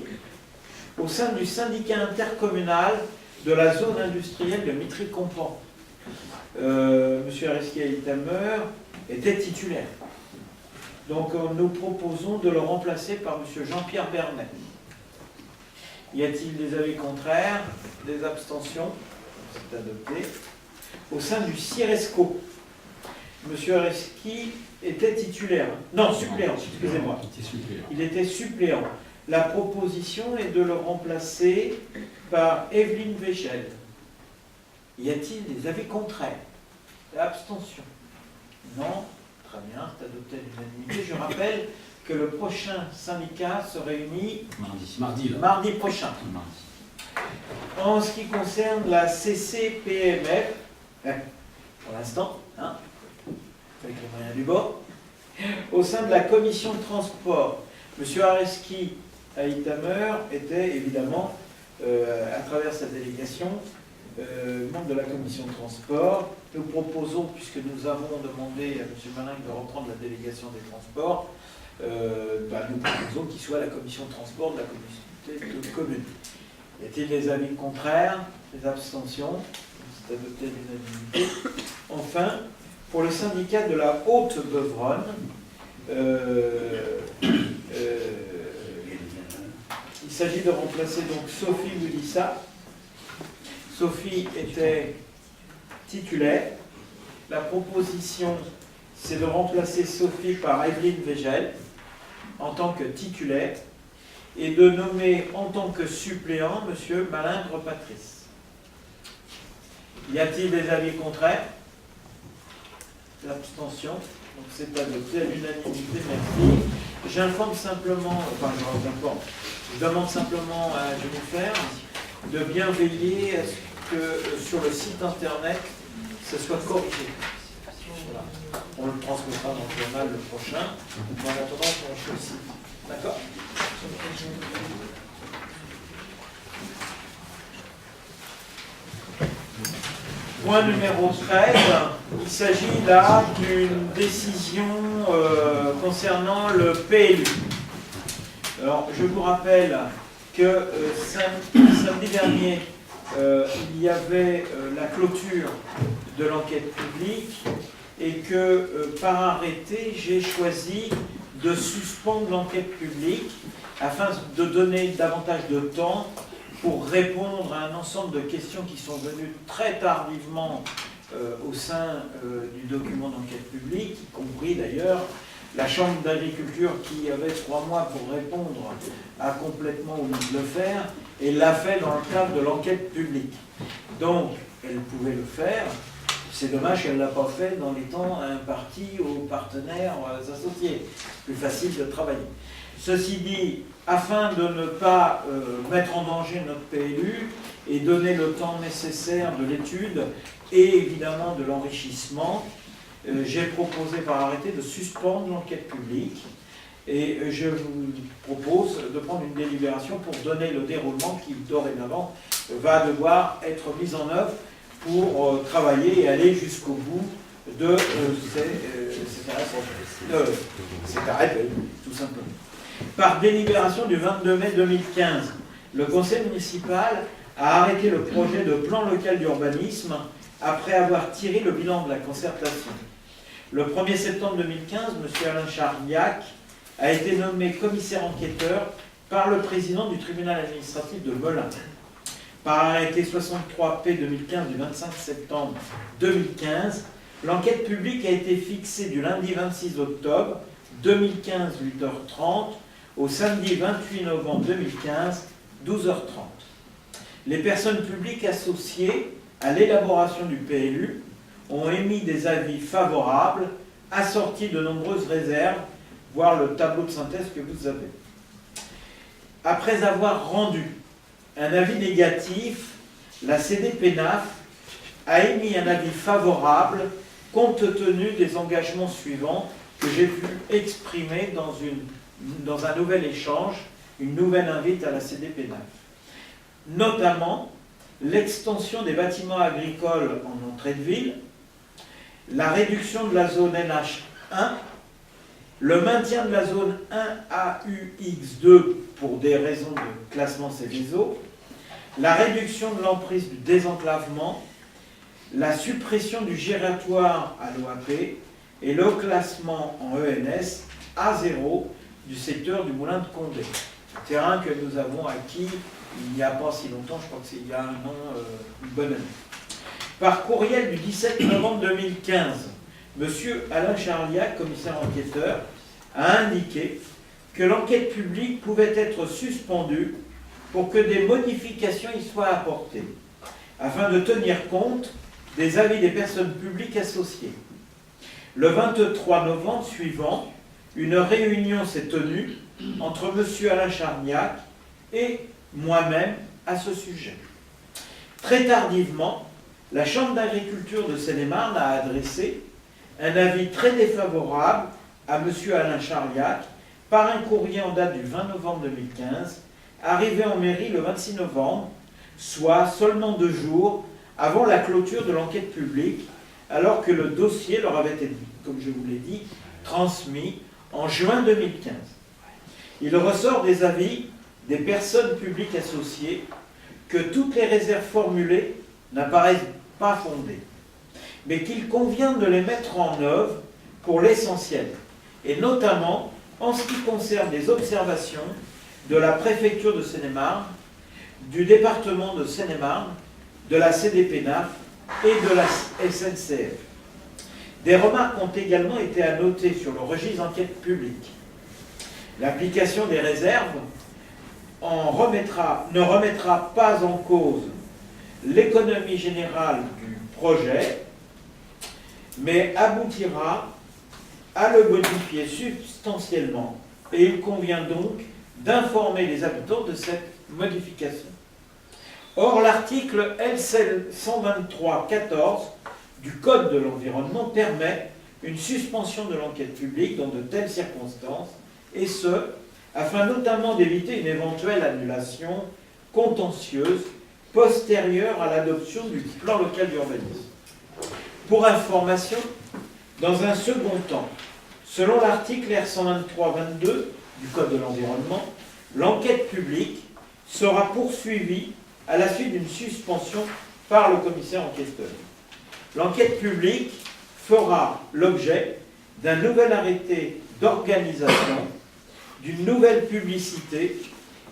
Au sein du syndicat intercommunal de la zone industrielle de Mitry-Compan, M. Areski à Itamer était titulaire. Donc nous proposons de le remplacer par M. Jean-Pierre Bernet. Y a-t-il des avis contraires? Des abstentions? C'est adopté. Au sein du CIRESCO, M. Areski était titulaire. Non, suppléant, excusez-moi. Il était suppléant. La proposition est de le remplacer par Evelyne Végel. Y a-t-il des avis contraires? Abstention? Non? Très bien, c'est adopté à l'unanimité. Je rappelle que le prochain syndicat se réunit mardi prochain. En ce qui concerne la CCPMF, pour l'instant, hein, avec les moyens du bord, au sein de la commission de transport, M. Areski à Itamer était évidemment, à travers sa délégation, membre de la commission de transport. Nous proposons, puisque nous avons demandé à M. Malin de reprendre la délégation des transports, nous proposons qu'il soit à la commission de transport de la communauté de communes. Y a-t-il des avis contraires, des abstentions? C'est adopté à l'unanimité. Enfin, pour le syndicat de la Haute-Beuvronne, il s'agit de remplacer donc Sophie Boulissa. Sophie était titulaire. La proposition, c'est de remplacer Sophie par Evelyne Végel en tant que titulaire et de nommer en tant que suppléant M. Malingre Patrice. Y a-t-il des avis contraires? L'abstention. Donc c'est adopté à l'unanimité, merci. J'informe simplement, je demande simplement à Jennifer de bien veiller à ce que sur le site internet, ce soit corrigé. Voilà. On le transmettra dans le journal le prochain. En attendant, on change le site. D'accord? Point numéro 13, il s'agit là d'une décision concernant le PLU. Alors, je vous rappelle que samedi dernier, il y avait la clôture de l'enquête publique et que par arrêté, j'ai choisi de suspendre l'enquête publique afin de donner davantage de temps pour répondre à un ensemble de questions qui sont venues très tardivement au sein du document d'enquête publique, y compris d'ailleurs la Chambre d'agriculture qui avait 3 mois pour répondre a complètement oublié de le faire et l'a fait dans le cadre de l'enquête publique. Donc, elle pouvait le faire. C'est dommage qu'elle ne l'a pas fait dans les temps impartis aux partenaires associés. C'est plus facile de travailler. Ceci dit, afin de ne pas mettre en danger notre PLU et donner le temps nécessaire de l'étude et évidemment de l'enrichissement, j'ai proposé par arrêté de suspendre l'enquête publique et je vous propose de prendre une délibération pour donner le déroulement qui dorénavant va devoir être mis en œuvre pour travailler et aller jusqu'au bout de cet arrêt, tout simplement. Par délibération du 22 mai 2015, le conseil municipal a arrêté le projet de plan local d'urbanisme après avoir tiré le bilan de la concertation. Le 1er septembre 2015, M. Alain Charliac a été nommé commissaire enquêteur par le président du tribunal administratif de Melun. Par arrêté 63P 2015 du 25 septembre 2015, l'enquête publique a été fixée du lundi 26 octobre 2015, 8h30, au samedi 28 novembre 2015, 12h30. Les personnes publiques associées à l'élaboration du PLU ont émis des avis favorables, assortis de nombreuses réserves, voire le tableau de synthèse que vous avez. Après avoir rendu un avis négatif, la CDPENAF a émis un avis favorable compte tenu des engagements suivants que j'ai pu exprimer dans un nouvel échange, une nouvelle invite à la CDPENAF. Notamment l'extension des bâtiments agricoles en entrée de ville, la réduction de la zone NH1, le maintien de la zone 1AUX2 pour des raisons de classement Céveso, la réduction de l'emprise du désenclavement, la suppression du giratoire à l'OAP et le classement en ENS A0 du secteur du Moulin de Condé. Terrain que nous avons acquis il n'y a pas si longtemps, je crois que c'est il y a un an, une bonne année. Par courriel du 17 novembre 2015, M. Alain Charliac, commissaire enquêteur, a indiqué que l'enquête publique pouvait être suspendue pour que des modifications y soient apportées, afin de tenir compte des avis des personnes publiques associées. Le 23 novembre suivant, une réunion s'est tenue entre M. Alain Charliac et moi-même à ce sujet. Très tardivement, la Chambre d'agriculture de Seine-et-Marne a adressé un avis très défavorable à M. Alain Charliac par un courrier en date du 20 novembre 2015, arrivé en mairie le 26 novembre, soit seulement 2 jours avant la clôture de l'enquête publique, alors que le dossier leur avait été, comme je vous l'ai dit, transmis en juin 2015. Il ressort des avis des personnes publiques associées que toutes les réserves formulées n'apparaissent pas fondées, mais qu'il convient de les mettre en œuvre pour l'essentiel, et notamment en ce qui concerne les observations de la préfecture de Seine-et-Marne, du département de Seine-et-Marne, de la CDPENAF et de la SNCF. Des remarques ont également été à noter sur le registre d'enquête publique. L'application des réserves ne remettra pas en cause l'économie générale du projet, mais aboutira à le modifier substantiellement. Et il convient donc d'informer les habitants de cette modification. Or, l'article LCL 123-14 du Code de l'environnement permet une suspension de l'enquête publique dans de telles circonstances, et ce, afin notamment d'éviter une éventuelle annulation contentieuse postérieure à l'adoption du plan local d'urbanisme. Pour information, dans un second temps, selon l'article R123-22 du Code de l'environnement, l'enquête publique sera poursuivie à la suite d'une suspension par le commissaire enquêteur. L'enquête publique fera l'objet d'un nouvel arrêté d'organisation, d'une nouvelle publicité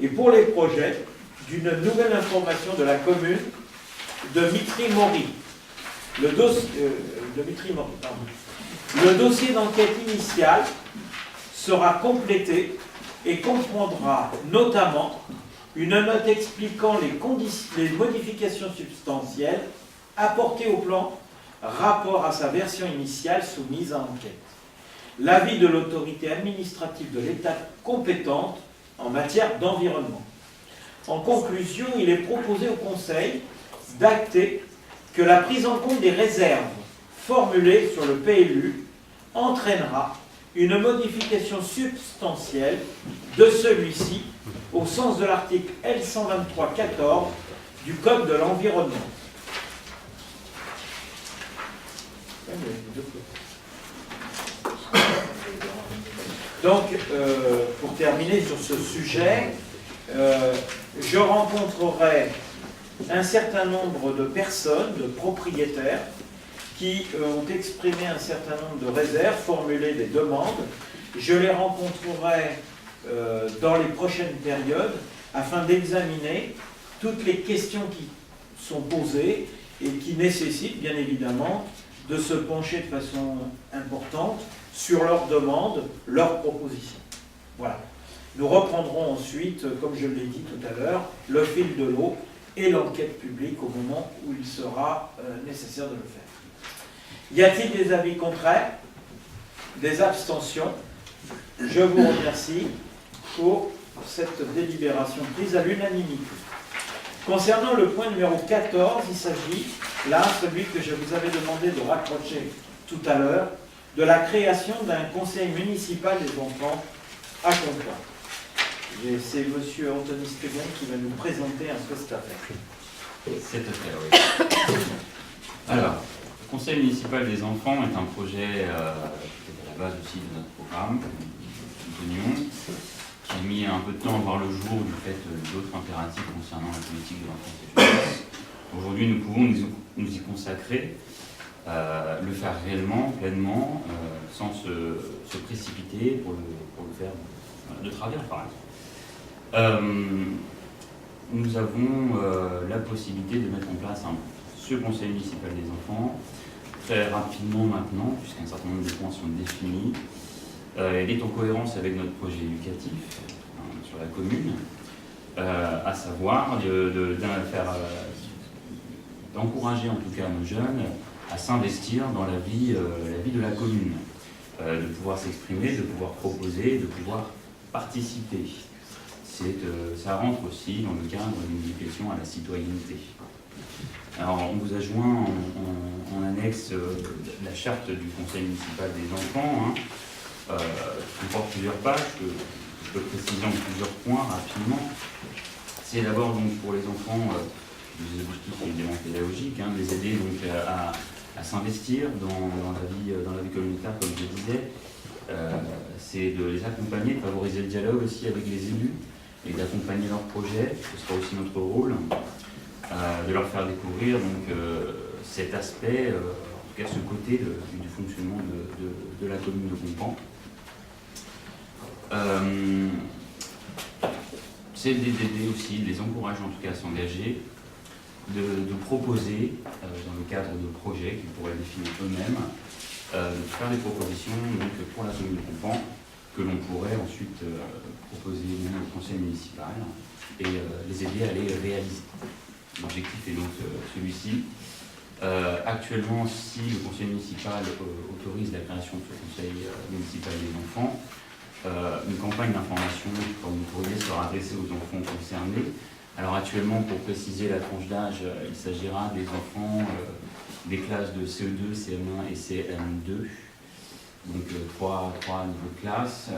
et pour les projets, d'une nouvelle information de la commune de Mitry-Mory. Le dossier d'enquête initial sera complété et comprendra notamment une note expliquant les modifications substantielles apportées au plan rapport à sa version initiale soumise à enquête. L'avis de l'autorité administrative de l'État compétente en matière d'environnement. En conclusion, il est proposé au Conseil d'acter que la prise en compte des réserves formulées sur le PLU entraînera une modification substantielle de celui-ci au sens de l'article L123-14 du Code de l'environnement. Donc, pour terminer sur ce sujet, je rencontrerai un certain nombre de personnes, de propriétaires, qui ont exprimé un certain nombre de réserves, formulé des demandes. Je les rencontrerai dans les prochaines périodes afin d'examiner toutes les questions qui sont posées et qui nécessitent bien évidemment de se pencher de façon importante sur leurs demandes, leurs propositions. Voilà. Nous reprendrons ensuite, comme je l'ai dit tout à l'heure, le fil de l'eau et l'enquête publique au moment où il sera nécessaire de le faire. Y a-t-il des avis contraires? Des abstentions? Je vous remercie pour cette délibération prise à l'unanimité. Concernant le point numéro 14, il s'agit, là, celui que je vous avais demandé de raccrocher tout à l'heure, de la création d'un conseil municipal des enfants à Comtois. Et c'est M. Anthony Stégon qui va nous présenter un peu cette affaire. Cette affaire, oui. Alors, le conseil municipal des enfants est un projet qui est à la base aussi de notre programme, d'Union, qui a mis un peu de temps à voir le jour du fait d'autres impératifs concernant la politique de l'enfance et de la jeunesse. Aujourd'hui, nous pouvons nous y consacrer, le faire réellement, pleinement, sans se précipiter pour le faire de travers, par exemple. Nous avons la possibilité de mettre en place ce conseil municipal des enfants très rapidement maintenant, puisqu'un certain nombre de points sont définis. Elle est en cohérence avec notre projet éducatif sur la commune, à savoir d'encourager en tout cas nos jeunes à s'investir dans la vie de la commune, de pouvoir s'exprimer, de pouvoir proposer, de pouvoir participer. Ça rentre aussi dans le cadre d'une éducation à la citoyenneté. Alors, on vous a joint en annexe la charte du conseil municipal des enfants, qui comporte plusieurs pages, que je peux préciser en plusieurs points rapidement. C'est d'abord donc pour les enfants des objectifs évidemment pédagogiques, les aider donc à s'investir dans la vie communautaire, comme je disais. C'est de les accompagner, de favoriser le dialogue aussi avec les élus et d'accompagner leurs projets. Ce sera aussi notre rôle, de leur faire découvrir donc, cet aspect, en tout cas ce côté du fonctionnement de la commune de Compan. C'est d'aider aussi, de les encourager en tout cas à s'engager, de proposer, dans le cadre de projets qu'ils pourraient définir eux-mêmes, de faire des propositions donc, pour la commune de Compan, que l'on pourrait ensuite proposer même au conseil municipal et les aider à les réaliser. L'objectif est donc celui-ci. Actuellement, si le conseil municipal autorise la création de ce conseil municipal des enfants, une campagne d'information comme vous pourriez sera adressée aux enfants concernés. Alors actuellement, pour préciser la tranche d'âge, il s'agira des enfants des classes de CE2, CM1 et CM2, donc 3 niveaux de classe.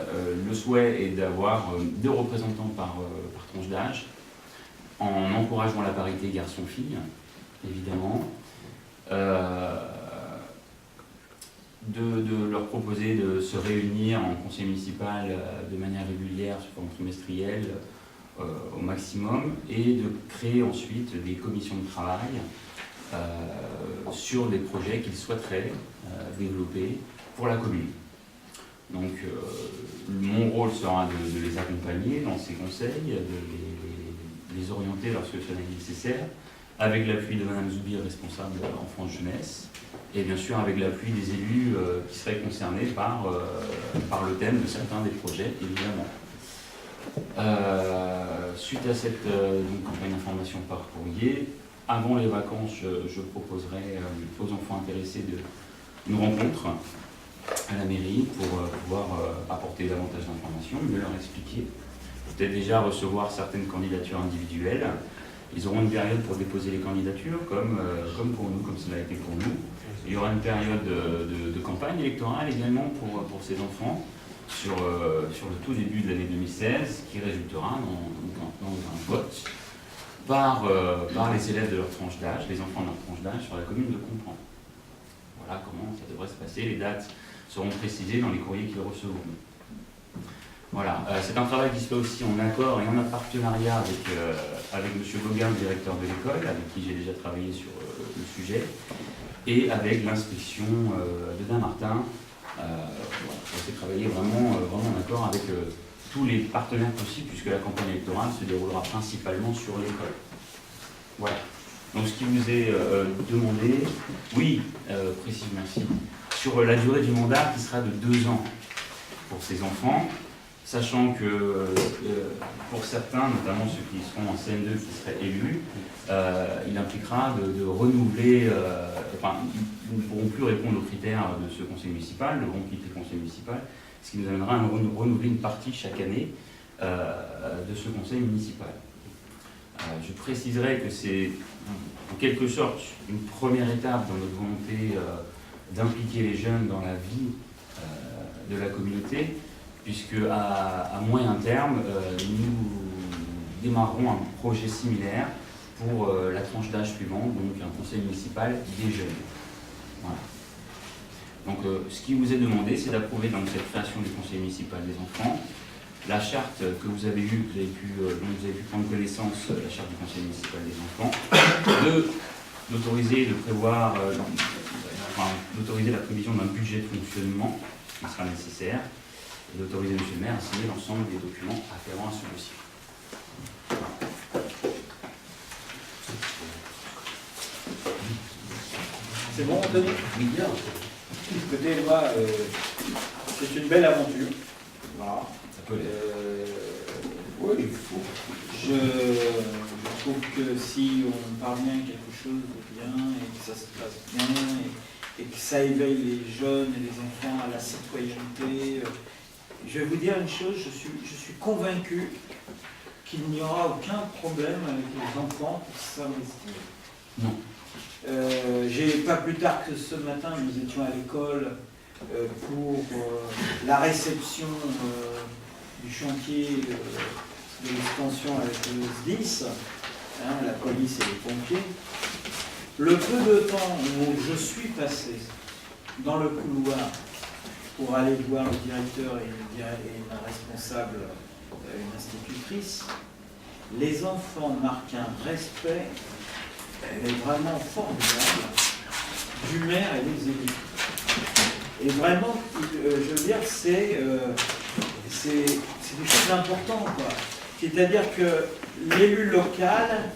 Le souhait est d'avoir 2 représentants par tranche d'âge, en encourageant la parité garçon-fille, évidemment. De leur proposer de se réunir en conseil municipal de manière régulière, sous forme trimestrielle, au maximum, et de créer ensuite des commissions de travail sur des projets qu'ils souhaiteraient développer pour la commune. Donc mon rôle sera de les accompagner dans ces conseils, de les orienter lorsque cela est nécessaire, avec l'appui de Madame Zoubir, responsable enfance-jeunesse, et bien sûr avec l'appui des élus qui seraient concernés par le thème de certains des projets, évidemment. Suite à cette campagne d'information par courrier, avant les vacances, je proposerai aux enfants intéressés une rencontre à la mairie pour pouvoir apporter davantage d'informations, mieux leur expliquer, peut-être déjà recevoir certaines candidatures individuelles. Ils auront une période pour déposer les candidatures, comme pour nous, comme cela a été pour nous. Il y aura une période de campagne électorale également pour ces enfants sur le tout début de l'année 2016, qui résultera dans un vote par les élèves de leur tranche d'âge, les enfants de leur tranche d'âge sur la commune de Compran. Voilà comment ça devrait se passer. Les dates seront précisées dans les courriers qu'ils recevront. Voilà, c'est un travail qui se fait aussi en accord et en partenariat avec M. Gauguin, le directeur de l'école, avec qui j'ai déjà travaillé sur le sujet, et avec l'inspection de Dain-Martin. On s'est travaillé vraiment en accord avec tous les partenaires possibles, puisque la campagne électorale se déroulera principalement sur l'école. Voilà. Donc ce qui vous est demandé, oui, précise, merci, sur la durée du mandat qui sera de 2 ans pour ces enfants, sachant que pour certains, notamment ceux qui seront en CM2 qui seraient élus, il impliquera de renouveler, ils ne pourront plus répondre aux critères de ce conseil municipal, devront quitter le conseil municipal, ce qui nous amènera à renouveler une partie chaque année de ce conseil municipal. Je préciserai que c'est en quelque sorte une première étape dans notre volonté d'impliquer les jeunes dans la vie de la communauté, puisque à moyen terme, nous démarrerons un projet similaire pour la tranche d'âge suivante, donc un conseil municipal des jeunes. Voilà. Donc ce qui vous est demandé, c'est d'approuver dans cette création du conseil municipal des enfants la charte que vous avez eue, dont vous avez pu prendre connaissance, la charte du conseil municipal des enfants, d'autoriser, de prévoir, d'autoriser la prévision d'un budget de fonctionnement qui sera nécessaire, et d'autoriser M. le maire à signer l'ensemble des documents afférents à ce dossier. C'est bon, Anthony? Oui, bien. Écoutez, moi, c'est une belle aventure. Voilà. Oui, il faut. Je trouve que si on parvient à quelque chose de bien et que ça se passe bien et que ça éveille les jeunes et les enfants à la citoyenneté, je vais vous dire une chose, je suis convaincu qu'il n'y aura aucun problème avec les enfants pour s'investir. Non. Pas plus tard que ce matin, nous étions à l'école pour la réception du chantier de l'extension avec le SDIS, la police et les pompiers. Le peu de temps où je suis passé dans le couloir pour aller voir le directeur et un responsable, une institutrice, les enfants marquent un respect vraiment formidable du maire et des élus. Et vraiment, je veux dire, c'est quelque chose d'important, quoi. C'est-à-dire que l'élu local,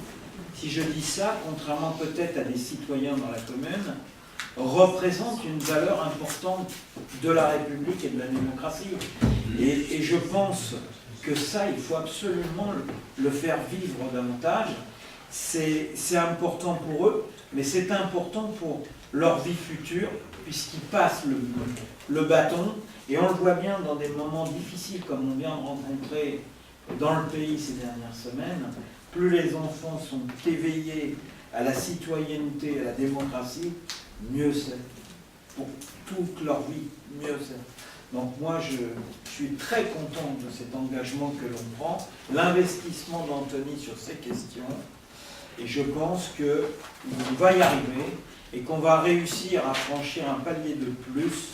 si je dis ça, contrairement peut-être à des citoyens dans la commune, représente une valeur importante de la République et de la démocratie. Et je pense que ça, il faut absolument le faire vivre davantage. C'est important pour eux, mais c'est important pour leur vie future, puisqu'ils passent le bâton, et on le voit bien dans des moments difficiles comme on vient de rencontrer dans le pays ces dernières semaines. Plus les enfants sont éveillés à la citoyenneté, à la démocratie, mieux c'est. Pour toute leur vie, mieux c'est. Donc moi, je suis très content de cet engagement que l'on prend, l'investissement d'Anthony sur ces questions, et je pense qu'on va y arriver et qu'on va réussir à franchir un palier de plus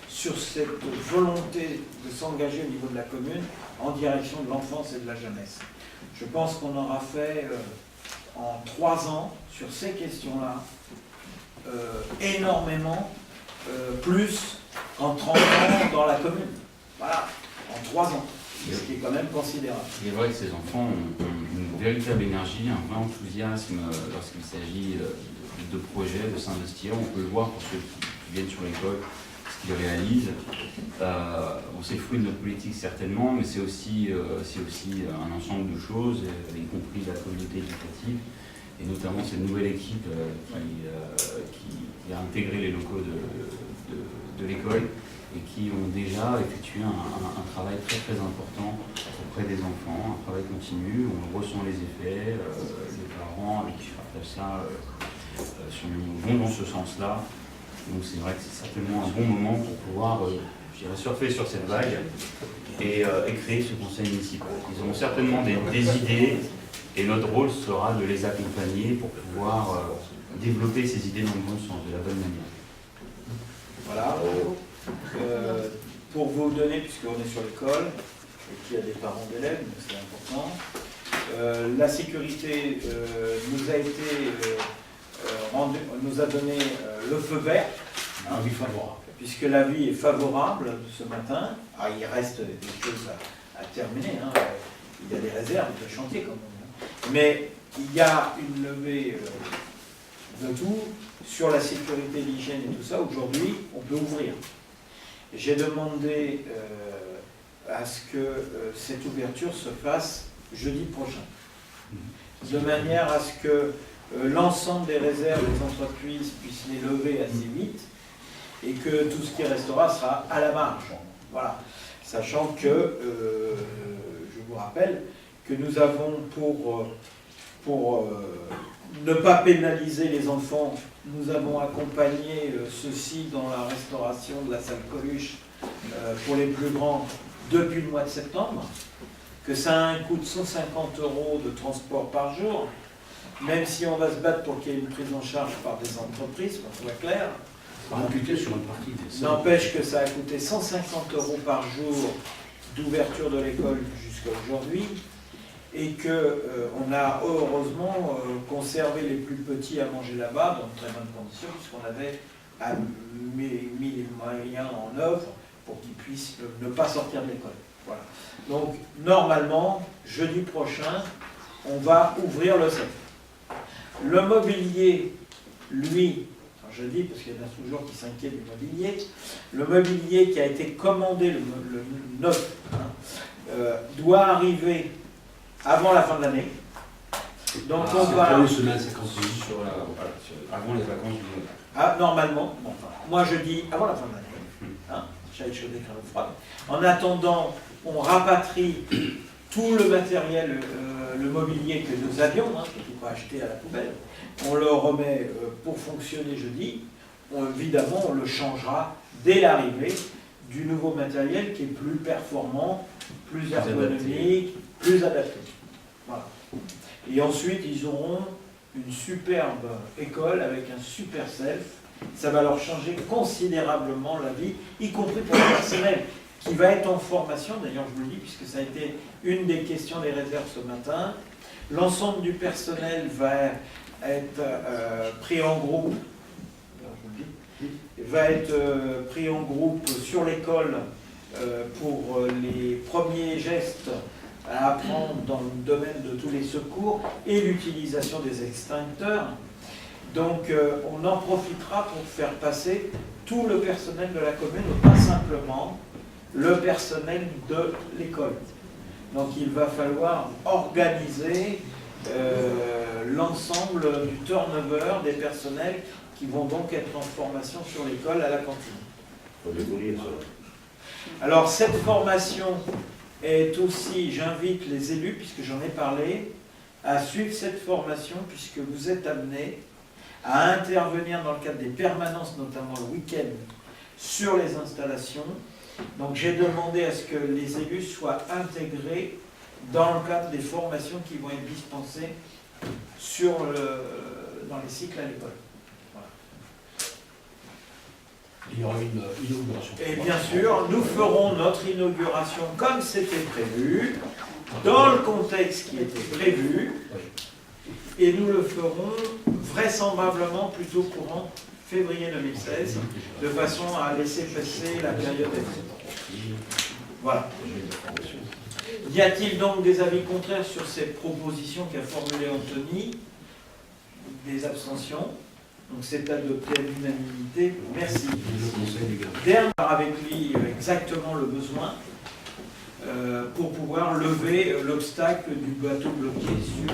sur cette volonté de s'engager au niveau de la commune en direction de l'enfance et de la jeunesse. Je pense qu'on aura fait en 3 ans sur ces questions-là énormément plus qu'en 30 ans dans la commune. Voilà, en 3 ans, ce qui est quand même considérable. Il est vrai que ces enfants ont une véritable énergie, un vrai enthousiasme lorsqu'il s'agit de projets, de s'investir. On peut le voir pour ceux qui viennent sur l'école, ce qu'ils réalisent. C'est le fruit de notre politique certainement, mais c'est aussi un ensemble de choses, y compris la communauté éducative, et notamment cette nouvelle équipe qui a intégré les locaux de l'école et qui ont déjà effectué un travail très très important auprès des enfants, un travail continu, où on ressent les effets, les parents avec qui je partage ça vont dans ce sens-là. Donc c'est vrai que c'est certainement un bon moment pour pouvoir surfer sur cette vague et créer ce conseil municipal. Ils auront certainement des idées et notre rôle sera de les accompagner pour pouvoir développer ces idées dans le bon sens, de la bonne manière. Voilà. Pour vous donner, puisqu'on est sur l'école, et qu'il y a des parents d'élèves, donc c'est important, la sécurité nous a donné le feu vert, Avis favorable. puisque l'avis est favorable ce matin. Ah, il reste des choses à terminer, hein. Il y a des réserves de chantier quand même. Mais il y a une levée de tout sur la sécurité, l'hygiène et tout ça. Aujourd'hui, on peut ouvrir. J'ai demandé à ce que cette ouverture se fasse jeudi prochain, de manière à ce que l'ensemble des réserves des entreprises puissent les lever assez vite et que tout ce qui restera sera à la marge. Voilà. Sachant que, je vous rappelle, que nous avons pour ne pas pénaliser les enfants, nous avons accompagné ceux-ci dans la restauration de la salle Coluche pour les plus grands depuis le mois de septembre, que ça a un coût de 150 € de transport par jour, même si on va se battre pour qu'il y ait une prise en charge par des entreprises, qu'on soit clair. Amputé sur une partie des salles. N'empêche que ça a coûté 150 € par jour d'ouverture de l'école jusqu'à aujourd'hui, et qu'on a heureusement conservé les plus petits à manger là-bas dans de très bonnes conditions, puisqu'on avait mis les moyens en œuvre pour qu'ils puissent ne pas sortir de l'école. Voilà. Donc normalement, jeudi prochain, on va ouvrir le CEF. Le mobilier, lui, je dis parce qu'il y en a toujours qui s'inquiètent du mobilier, le mobilier qui a été commandé, le neuf, doit arriver avant la fin de l'année. Donc on va... Une semaine, 50 jours avant les vacances du mois. Ah, normalement, bon, enfin, moi je dis avant la fin de l'année, j'avais chaud des crèmes froides. En attendant, on rapatrie tout le matériel, le mobilier que nous avions, qui n'était pas acheté à la poubelle, on le remet pour fonctionner jeudi. Évidemment, on le changera dès l'arrivée du nouveau matériel qui est plus performant, plus ergonomique, plus adapté. Voilà. Et ensuite, ils auront une superbe école avec un super self. Ça va leur changer considérablement la vie, y compris pour le personnel qui va être en formation. D'ailleurs, je vous le dis, puisque ça a été une des questions des réserves ce matin. L'ensemble du personnel va être pris en groupe. Va être pris en groupe sur l'école pour les premiers gestes à apprendre dans le domaine de tous les secours et l'utilisation des extincteurs. Donc on en profitera pour faire passer tout le personnel de la commune, pas simplement le personnel de l'école. Donc il va falloir organiser l'ensemble du turnover des personnels qui vont donc être en formation sur l'école à la cantine. Alors cette formation est aussi, j'invite les élus, puisque j'en ai parlé, à suivre cette formation, puisque vous êtes amenés à intervenir dans le cadre des permanences, notamment le week-end, sur les installations. Donc j'ai demandé à ce que les élus soient intégrés dans le cadre des formations qui vont être dispensées dans les cycles à l'école. Il y aura une inauguration. Et bien sûr, nous ferons notre inauguration comme c'était prévu, dans le contexte qui était prévu, et nous le ferons vraisemblablement plutôt courant février 2016, de façon à laisser passer la période des. Voilà. Y a-t-il donc des avis contraires sur cette proposition qu'a formulée Anthony? Des abstentions? Donc c'est adopté à l'unanimité. Merci. Dernier avec lui exactement le besoin pour pouvoir lever l'obstacle du bateau bloqué sur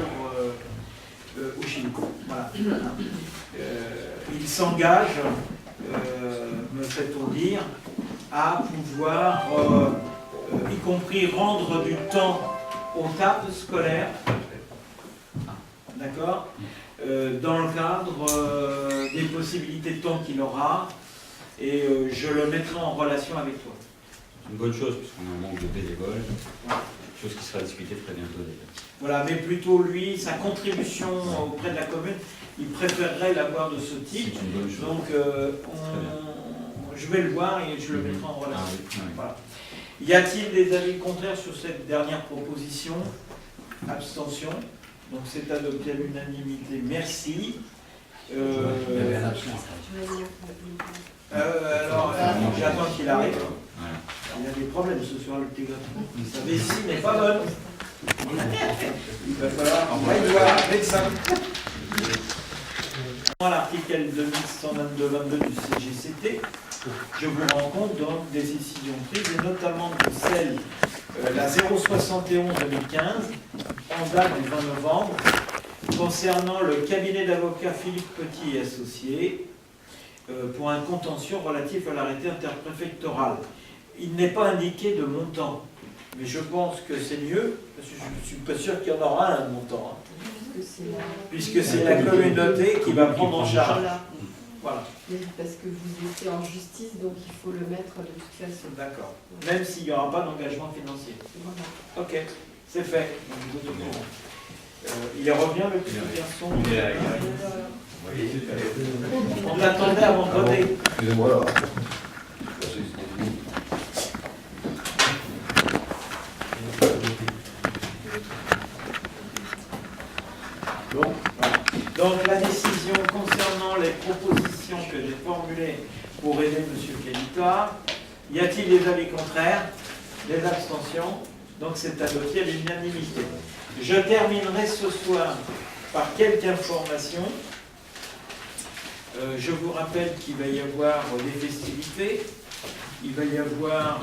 au Chili. Voilà. Il s'engage, me fait-on dire, à pouvoir, y compris rendre du temps aux tables scolaires, d'accord, dans le cadre des possibilités de temps qu'il aura, et je le mettrai en relation avec toi. C'est une bonne chose, puisqu'on a un manque de bénévoles, chose qui sera discutée très bientôt d'ailleurs. Voilà, mais plutôt lui, sa contribution auprès de la commune, il préférerait l'avoir de ce type. C'est une bonne chose. Donc, je vais le voir et je le mettrai en relation. Ah, oui. Voilà. Y a-t-il des avis contraires sur cette dernière proposition? Abstention. Donc c'est adopté à l'unanimité. Merci. Alors, j'attends qu'il arrive. Voilà. Il a des problèmes ce soir, le petit gars. Sa vessie n'est pas bonne. Il va falloir aller voir un médecin. Dans l'article 2122-22 du CGCT, je vous rends compte donc des décisions prises, et notamment de celle, la 071-2015, en date du 20 novembre, concernant le cabinet d'avocats Philippe Petit et Associés, pour un contentieux relatif à l'arrêté interpréfectoral. Il n'est pas indiqué de montant, mais je pense que c'est mieux, parce que je ne suis pas sûr qu'il y en aura un montant, hein, puisque c'est la communauté qui va prendre en charge. Voilà. Parce que vous étiez en justice, donc il faut le mettre de toute façon. D'accord. Même s'il n'y aura pas d'engagement financier. Voilà. Ok, c'est fait. Il revient le petit garçon. On l'attendait avant de voter. Excusez-moi. Donc la décision concernant les propositions que j'ai formulées pour aider M. Kalita, y a-t-il des avis contraires? Des abstentions? Donc c'est adopté à l'unanimité. Je terminerai ce soir par quelques informations. Je vous rappelle qu'il va y avoir des festivités. Il va y avoir,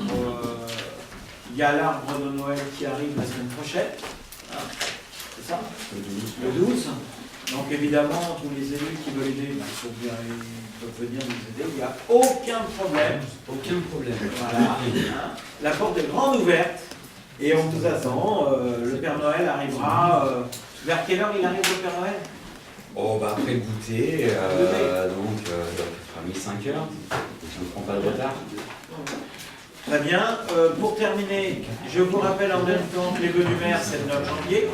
il y a l'arbre de Noël qui arrive la semaine prochaine. Hein, c'est ça? Le 12. Donc évidemment, tous les élus qui veulent aider, ils peuvent venir nous aider. Il n'y a aucun problème. Aucun problème. Voilà. Hein. La porte est grande ouverte. Et on vous attend. Le Père Noël arrivera. Vers quelle heure il arrive le Père Noël? Oh, bah après le goûter, donc il sera mis 5 heures, si on ne prend pas de retard. Très bien. Pour terminer, je vous rappelle en même temps que les vœux du maire, c'est le 9 janvier.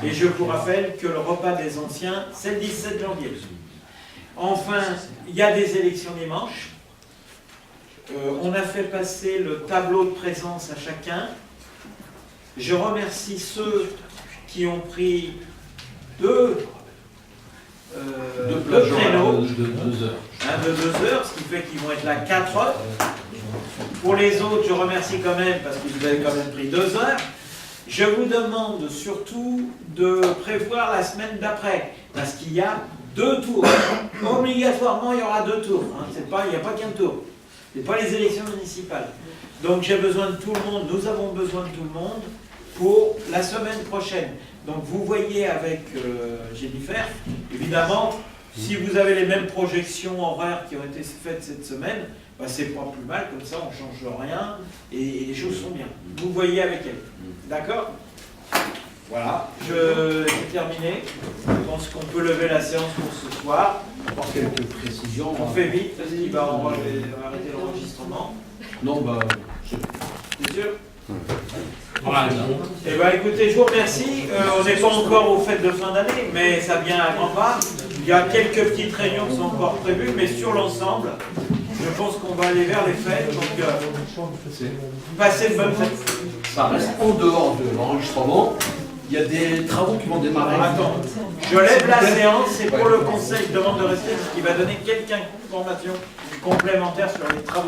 Et je vous rappelle que le repas des anciens, c'est le 17 janvier. Enfin, il y a des élections dimanche. On a fait passer le tableau de présence à chacun. Je remercie ceux qui ont pris deux créneaux de 2 heures. De 2 heures, ce qui fait qu'ils vont être là 4 heures. Pour les autres, je remercie quand même parce que vous avez quand même pris 2 heures. Je vous demande surtout de prévoir la semaine d'après, parce qu'il y a 2 tours. Obligatoirement, il y aura 2 tours. Hein. Il n'y a pas qu'un tour. Ce n'est pas les élections municipales. Donc j'ai besoin de tout le monde, nous avons besoin de tout le monde pour la semaine prochaine. Donc vous voyez avec Jennifer, évidemment, si vous avez les mêmes projections horaires qui ont été faites cette semaine, bah, c'est pas plus mal, comme ça on ne change rien et les choses sont bien. Vous voyez avec elle. D'accord? Voilà, j'ai terminé. Je pense qu'on peut lever la séance pour ce soir. Encore quelques précisions. On fait vite, vas-y, bah, on va arrêter l'enregistrement. Non, bah. C'est sûr? Voilà. Eh bien écoutez, je vous remercie. On n'est pas encore aux fêtes de fin d'année, mais ça vient à grands pas. Il y a quelques petites réunions qui sont encore prévues, mais sur l'ensemble, je pense qu'on va aller vers les fêtes. Donc, passez de bonnes fêtes. Ça reste en dehors de l'enregistrement. Il y a des travaux qui vont démarrer. Attends, je lève la séance, c'est pour le conseil, je demande de rester, parce qu'il va donner quelques informations complémentaires sur les travaux.